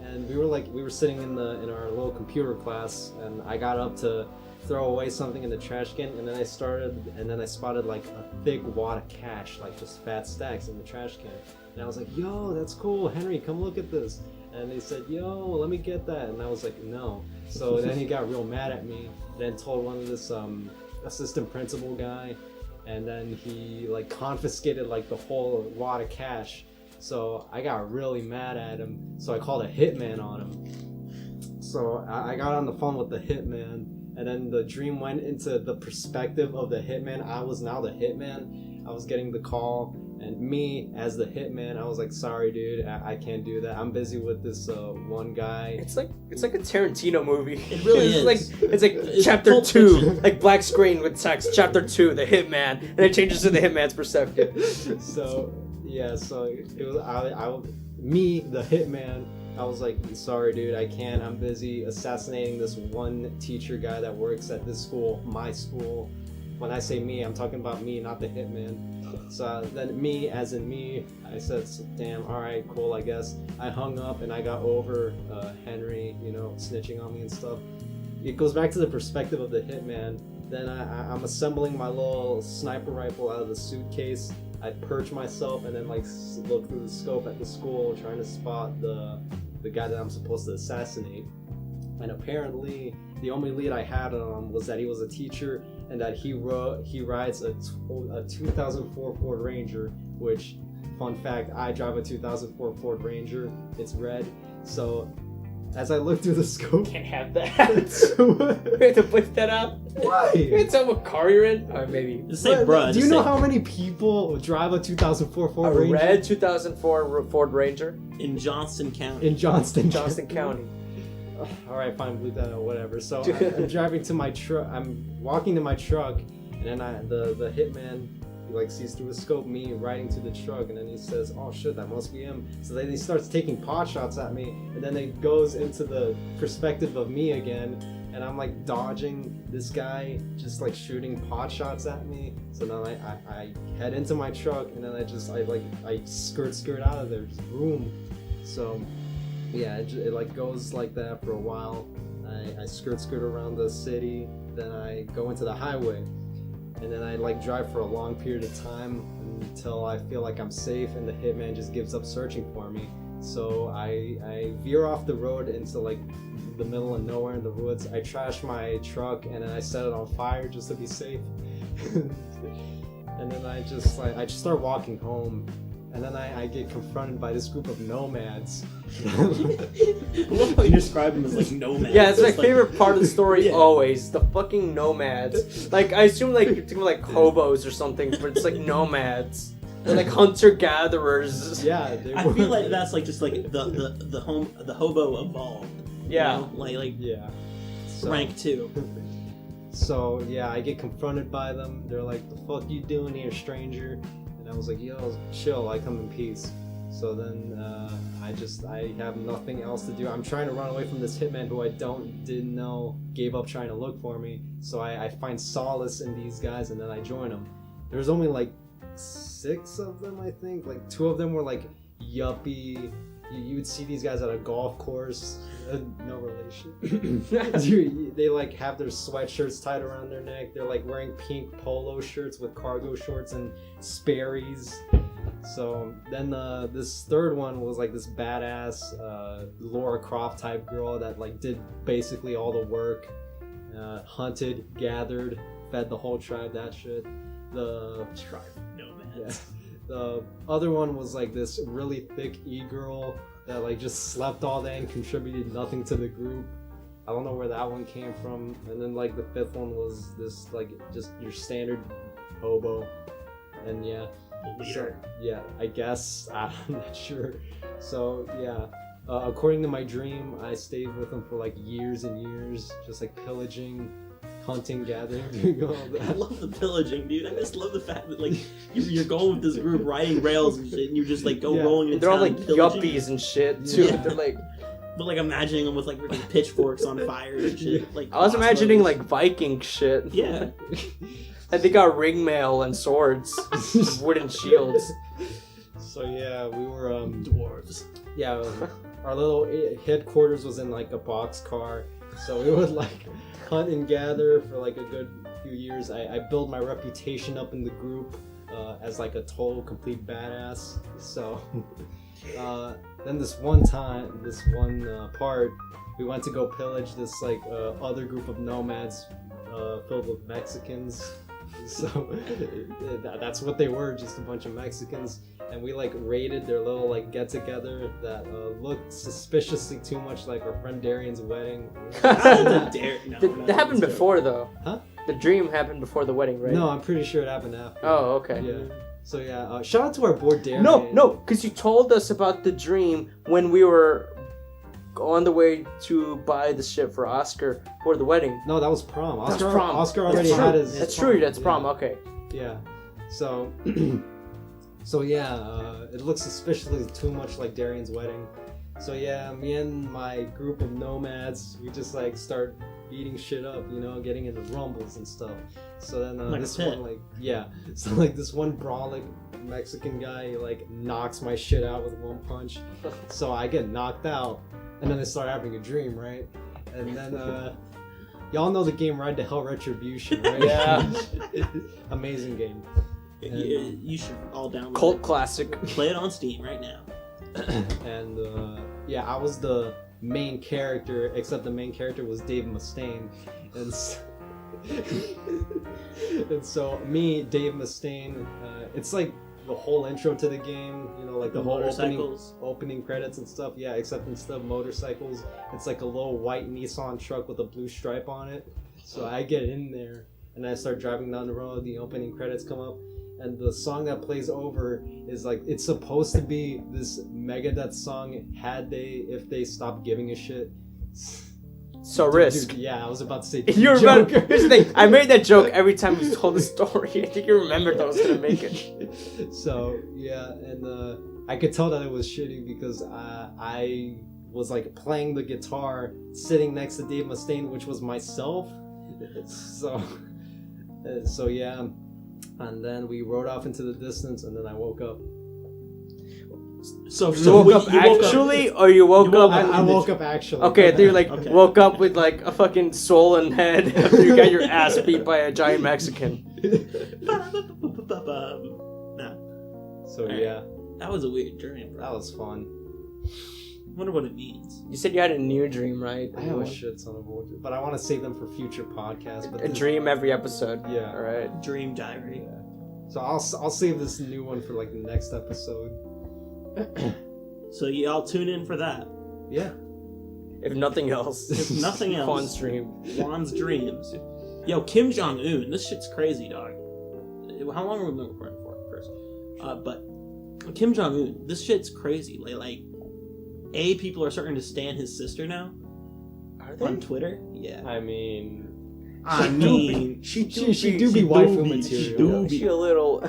And we were sitting in our little computer class, and I got up to throw away something in the trash can, and then I spotted like a thick wad of cash, like just fat stacks in the trash can. And I was like, yo, that's cool, Henry, come look at this. And he said, yo, let me get that. And I was like, no. So then he got real mad at me, then told one of this assistant principal guy, and then he like confiscated like the whole wad of cash. So I got really mad at him, so I called a hitman on him. So I got on the phone with the hitman, and then the dream went into the perspective of the hitman. I was now the hitman. I was getting the call, and me as the hitman, I was like, sorry dude, I can't do that. I'm busy with this one guy. It's like a Tarantino movie. It really it's is. It's like chapter Pulp 2, Fiction. like black screen with text. Chapter 2, the hitman, and it changes to the hitman's perspective. So yeah, so it was me, the hitman. I was like, sorry dude, I can't. I'm busy assassinating this one teacher guy that works at this school, my school. When I say me, I'm talking about me, not the hitman. So then me, as in me, I said, damn, all right, cool, I guess. I hung up and I got over Henry, snitching on me and stuff. It goes back to the perspective of the hitman. Then I'm assembling my little sniper rifle out of the suitcase. I perch myself and then like look through the scope at the school, trying to spot the guy that I'm supposed to assassinate. And apparently, the only lead I had on him was that he was a teacher and that he rides a 2004 Ford Ranger. Which, fun fact, I drive a 2004 Ford Ranger. It's red. So, as I look through the scope, Can't have that. We have to bleep that out. why? You can tell what car you're in, or maybe Just say bruh. Do just you know say, how many people drive a 2004 a Ford Ranger red 2004 Ford Ranger in Johnston County? in Johnston County. All right, fine, bleep that out, whatever. So I'm driving to my truck. I'm walking to my truck, and then the hitman, he like sees through his scope me riding to the truck, and then he says, "Oh shit, that must be him." So then he starts taking pot shots at me, and then it goes into the perspective of me again, and I'm like dodging this guy, just like shooting pot shots at me. So then I head into my truck, and then I skirt out of there, just boom. So. Yeah, it like goes like that for a while. I skirt around the city, then I go into the highway, and then I like drive for a long period of time until I feel like I'm safe and the hitman just gives up searching for me. So I veer off the road into like the middle of nowhere in the woods. I trash my truck and then I set it on fire just to be safe. And then I just start walking home. And then I get confronted by this group of nomads. I love how you describe them as like nomads. Yeah, it's my Just, like- favorite part of the story Yeah. always. The fucking nomads. Like, I assume like you're thinking like hobos or something, but it's like nomads. They're like hunter-gatherers. Yeah, they I were. feel like that's like just like the hobo evolved. Yeah. Like Yeah. So, rank 2. So yeah, I get confronted by them. They're like, "The fuck you doing here, stranger?" And I was like, "Yo, chill. I come in peace." So then I have nothing else to do. I'm trying to run away from this hitman who I didn't know gave up trying to look for me. So I find solace in these guys, and then I join them. There's only like 6 of them, I think. Like 2 of them were like yuppie. You would see these guys at a golf course. No relation. They like have their sweatshirts tied around their neck. They're like wearing pink polo shirts with cargo shorts and Sperry's. So then this third one was like this badass Laura Croft type girl that like did basically all the work, hunted, gathered, fed the whole tribe, that shit. The Nomads. The other one was like this really thick e-girl that like just slept all day and contributed nothing to the group. I don't know where that one came from. And then like the 5th one was this like just your standard hobo. And yeah. Leader. So, yeah, I guess. I'm not sure. So yeah. According to my dream, I stayed with them for like years and years, just like pillaging, hunting, gathering. I love the pillaging, dude. I just love the fact that like you're going with this group riding rails and shit, and you just like go rolling. And they're all like yuppies and shit too. Yeah. They're like, but like imagining them with like freaking pitchforks on fire and shit. Like I was imagining crossbows. like Viking shit. Yeah. And they got ring mail and swords, wooden shields. So yeah, we were Dwarves. yeah, our little headquarters was in like a boxcar, so we would like hunt and gather for like a good few years. I built my reputation up in the group as like a total complete badass. So then this one part, we went to go pillage this like other group of nomads filled with Mexicans. So that's what they were, just a bunch of Mexicans. And we like raided their little like get together that looked suspiciously too much like our friend Darian's wedding. That happened before though. Huh? The dream happened before the wedding, right? No, I'm pretty sure it happened after. Oh, okay. Yeah. So yeah, shout out to our board Darian. No, because you told us about the dream when we were on the way to buy the shit for Oscar for the wedding. No, that was prom. That's prom. Oscar already had his. That's true. That's prom. Yeah. Okay. Yeah. So. So yeah, it looks suspiciously too much like Darian's wedding. So yeah, me and my group of nomads, we just like start beating shit up, you know, getting into rumbles and stuff. So then Like this a pit. one, like, yeah, so like this one brawling Mexican guy like knocks my shit out with one punch. So I get knocked out, and then I start having a dream, right? And then y'all know the game Ride to Hell Retribution, right? Yeah. Amazing game. You should all download Cult it. classic. Play it on Steam right now. And yeah, I was the main character, except the main character was Dave Mustaine, and and so me, Dave Mustaine, it's like the whole intro to the game, you know, like the whole opening credits and stuff. Yeah, except instead of motorcycles, it's like a little white Nissan truck with a blue stripe on it. So I get in there and I start driving down the road. The opening credits come up. And the song that plays over is like, it's supposed to be this Megadeth song, If They Stopped Giving a Shit. So Risk. Dude, yeah, I was about to say You remember? Here's the thing. I made that joke every time you told the story. I think you remembered that I was gonna make it. So yeah, and I could tell that it was shitty because I was like playing the guitar, sitting next to Dave Mustaine, which was myself. So yeah. And then we rode off into the distance, and then I woke up. So you woke up actually, or you woke up? I woke up actually. Okay, then you like woke up with like a fucking swollen head after you got your ass beat by a giant Mexican. So yeah, that was a weird dream, bro. that was fun. Wonder what it means. You said you had a new dream, right? I have a shit ton of old, but I want to save them for future podcasts. But A dream every episode. Yeah. All right. Dream diary. Yeah. So I'll save this new one for like the next episode. So y'all tune in for that. Yeah. If nothing else. If nothing else. Juan's dream. Juan's dreams. Yo, Kim Jong-un. This shit's crazy, dog. How long have we been recording for first? But Kim Jong-un, this shit's crazy. Like, people are starting to stan his sister now. Are they? On Twitter. Yeah. I mean, She be waifu material. She a little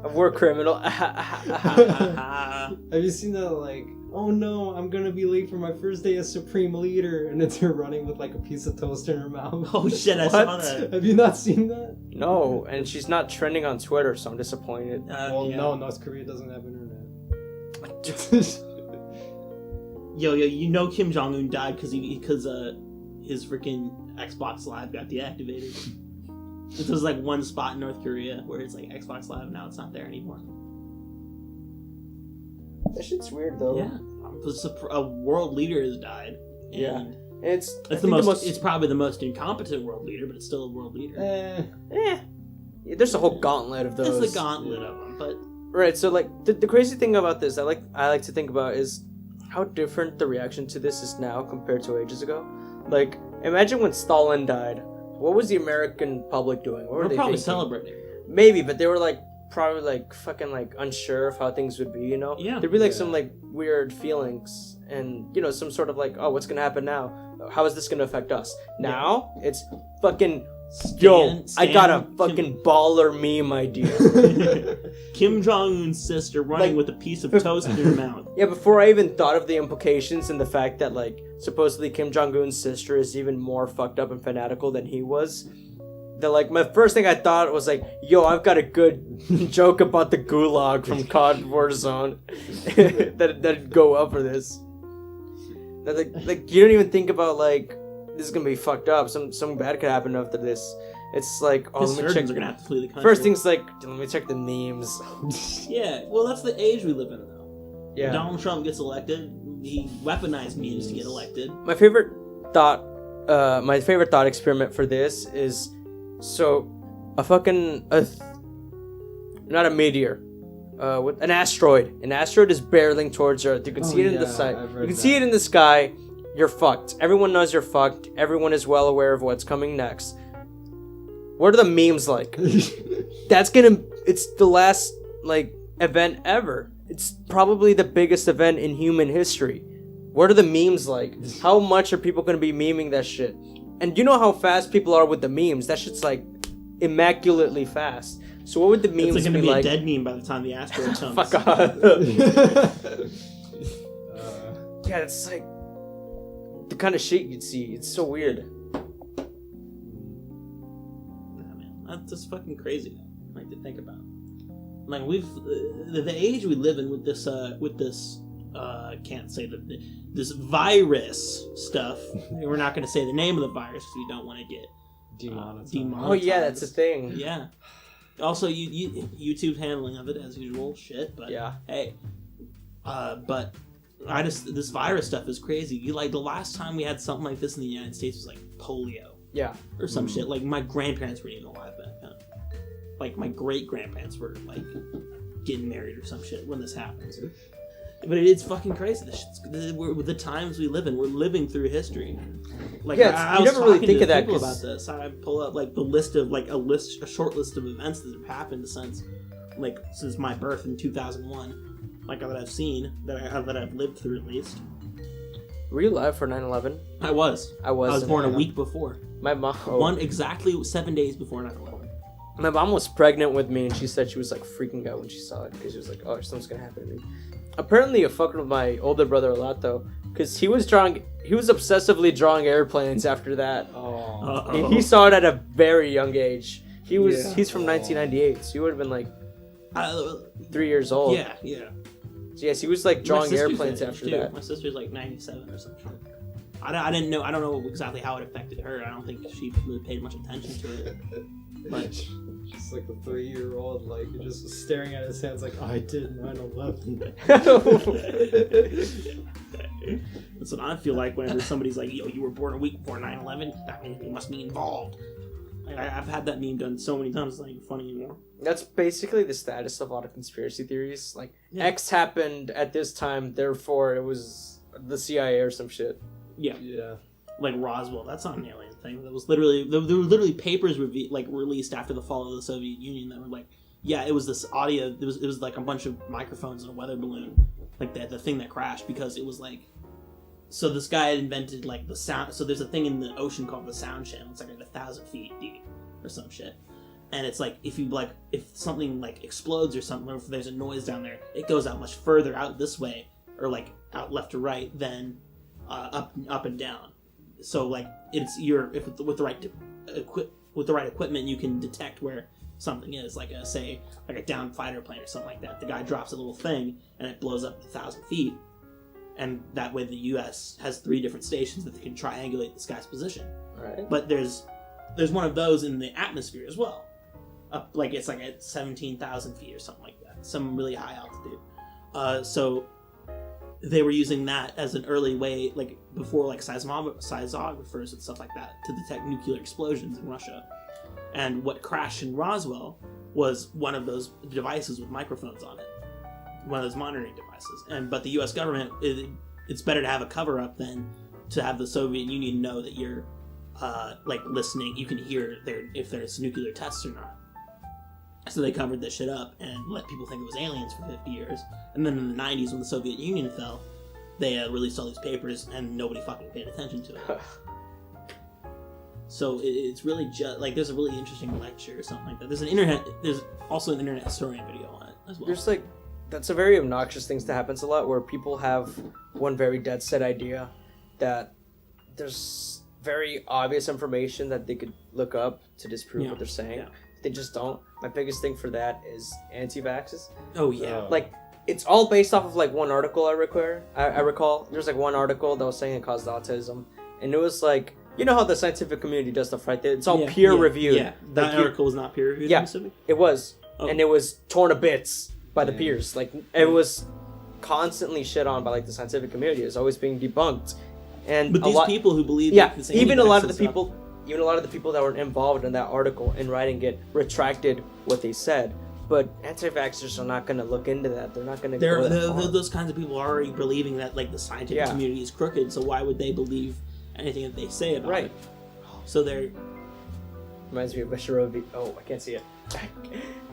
a war criminal. Have you seen that, like, oh no, I'm gonna be late for my first day as Supreme Leader, and it's her running with like a piece of toast in her mouth? Oh shit, I saw that. Have you not seen that? No, and she's not trending on Twitter, so I'm disappointed. Well, yeah. no, North Korea doesn't have internet. Yo, you know Kim Jong-un died because his freaking Xbox Live got deactivated. There's like one spot in North Korea where it's like Xbox Live, now it's not there anymore. That shit's weird though. Yeah, a world leader has died. And Yeah. It's the most. It's probably the most incompetent world leader, but it's still a world leader. Yeah, there's a whole gauntlet of those. There's a gauntlet of them, but Right. So like the crazy thing about this, I like to think about is how different the reaction to this is now compared to ages ago. Like, imagine when Stalin died. What was the American public doing? What were we're they probably thinking? celebrating. Maybe, but they were like probably like fucking like unsure of how things would be, you know? Yeah. There'd be like some like weird feelings and, you know, some sort of like, oh, what's gonna happen now? How is this gonna affect us? Now, it's fucking, I got a fucking baller meme idea. Kim Jong-un's sister running Like- with a piece of toast in her mouth. Yeah, before I even thought of the implications and the fact that, like, supposedly Kim Jong-un's sister is even more fucked up and fanatical than he was, that, like, my first thing I thought was, like, yo, I've got a good joke about the gulag from COD Warzone that'd go up for this. That, like, you don't even think about, like, this is gonna be fucked up. Something bad could happen after this. It's like, oh, His let me check. surgeons are gonna have to flee the country. First thing's like, let me check the memes. Yeah, well, that's the age we live in, though. Yeah. When Donald Trump gets elected, he weaponized memes to get elected. My favorite thought experiment for this is, so, not a meteor, with an asteroid. An asteroid is barreling towards Earth. You can see it in the sky. You can see it in the sky. You're fucked. Everyone knows you're fucked. Everyone is well aware of what's coming next. What are the memes like? It's the last, like, event ever. It's probably the biggest event in human history. What are the memes like? How much are people gonna be memeing that shit? And you know how fast people are with the memes. That shit's, like, immaculately fast. So what would the memes It's like gonna be be like? a dead meme by the time the asteroid comes. Fuck off. Yeah, it's like the kind of shit you'd see. It's so weird. Nah, man, that's just fucking crazy. Like to think about. Like we've the age we live in with this can't say this virus stuff. We're not going to say the name of the virus because we don't want to get demonetized. Oh yeah, that's a thing. Yeah. Also, YouTube's handling of it as usual, shit. But Yeah. hey, but this virus stuff is crazy. Like the last time we had something like this in the United States was like polio Yeah. or some shit. Like my grandparents weren't even alive back then. Like my great grandparents were like getting married or some shit when this happens. But it's fucking crazy. With the times we live in, we're living through history. Like Yeah, I you was never really talking think to of that people 'cause- about this. I pull up like the list of like a short list of events that have happened since my birth in 2001. Like that I've seen that I've lived through at least. Were you alive for 9/11? I was born a week before. My mom. Exactly 7 days before 9/11. My mom was pregnant with me, and she said she was like freaking out when she saw it because she was like, "Oh, something's gonna happen to me." Apparently, it fucked with my older brother a lot though, because he was obsessively drawing airplanes after that. Oh. He saw it at a very young age. He's from 1998, so he would have been like 3 years old. Yeah, yeah. So yes, he was like drawing My sister's airplanes age, after too. that. My sister's like 97 or something. I don't know exactly how it affected her. I don't think she really paid much attention to it. But Just like the 3-year-old, like just staring at his hands, like I did 9/11. that's what I feel like whenever somebody's like, "Yo, you were born a week before 9/11. That means you must be involved." Like, I've had that meme done so many times. It's not even funny anymore. That's basically the status of a lot of conspiracy theories. Like Yeah. X happened at this time, therefore it was the CIA or some shit. Yeah. Yeah. Like Roswell, that's not an alien thing. There were literally papers released after the fall of the Soviet Union that were like, yeah, it was this audio. It was like a bunch of microphones and a weather balloon, like the thing that crashed because it was like. So this guy had invented like the sound. So there's a thing in the ocean called the sound channel. It's like 1,000 feet deep or some shit, and it's like if something like explodes or something, or if there's a noise down there, it goes out much further out this way or like out left to right than up and down. So like with the right equipment, you can detect where something is. Like a downed fighter plane or something like that. The guy drops a little thing and it blows up 1,000 feet, and that way the U.S. has 3 different stations that they can triangulate this guy's position. Right. But there's one of those in the atmosphere as well. Like it's like at 17,000 feet or something like that. Some really high altitude. So they were using that as an early way, like before like seismographers and stuff like that, to detect nuclear explosions in Russia. And what crashed in Roswell was one of those devices with microphones on it. One of those monitoring devices. But the US government, it's better to have a cover-up than to have the Soviet Union know that you're like listening. You can hear if there's nuclear tests or not. So they covered this shit up and let people think it was aliens for 50 years. And then in the 90s, when the Soviet Union fell, they released all these papers and nobody fucking paid attention to it. So it's really just like there's a really interesting lecture or something like that. There's also an internet historian video on it as well. There's like, that's a very obnoxious thing that happens a lot where people have one very dead set idea that there's very obvious information that they could look up to disprove what they're saying. Yeah. They just don't. My biggest thing for that is anti-vaxxers. Oh yeah. Like, it's all based off of like one article I recall. There's like one article that was saying it caused autism, and it was like, you know how the scientific community does stuff, right? It's all peer reviewed. Yeah, that article was not peer reviewed. Yeah, it was, and it was torn to bits by the Yeah. peers. Like, it was constantly shit on by like the scientific community. It's always being debunked, and But these people who believe, even a lot of the people that were involved in that article and writing it retracted what they said. But anti-vaxxers are not going to look into that. They're not going to go that far. Those kinds of people are already believing that like the scientific community is crooked. So why would they believe anything that they say about it? So they're reminds me of Mr. Roby. Oh, I can't see it.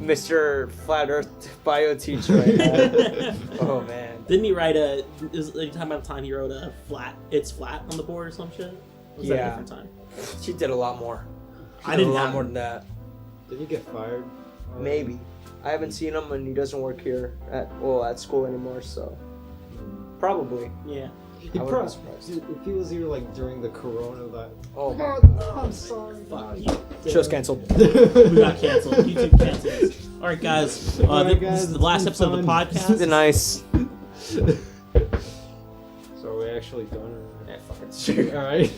Mr. Flat Earth bio teacher right now. Oh man. Didn't he write are you talking about the time he wrote it's flat on the board or some shit? Was that a different time? She did a lot more. I did a lot more than that. Did he get fired? Maybe. I haven't seen him, and he doesn't work here at school anymore, so probably. Yeah. He I wouldn't be surprised. If he was here like during the coronavirus. Oh my I'm sorry. Fuck you. Show's canceled. We got canceled. YouTube canceled us. Alright guys, this is the last it's episode of the fun. podcast. Nice. So are we actually done? Yeah, fucking sure. Alright.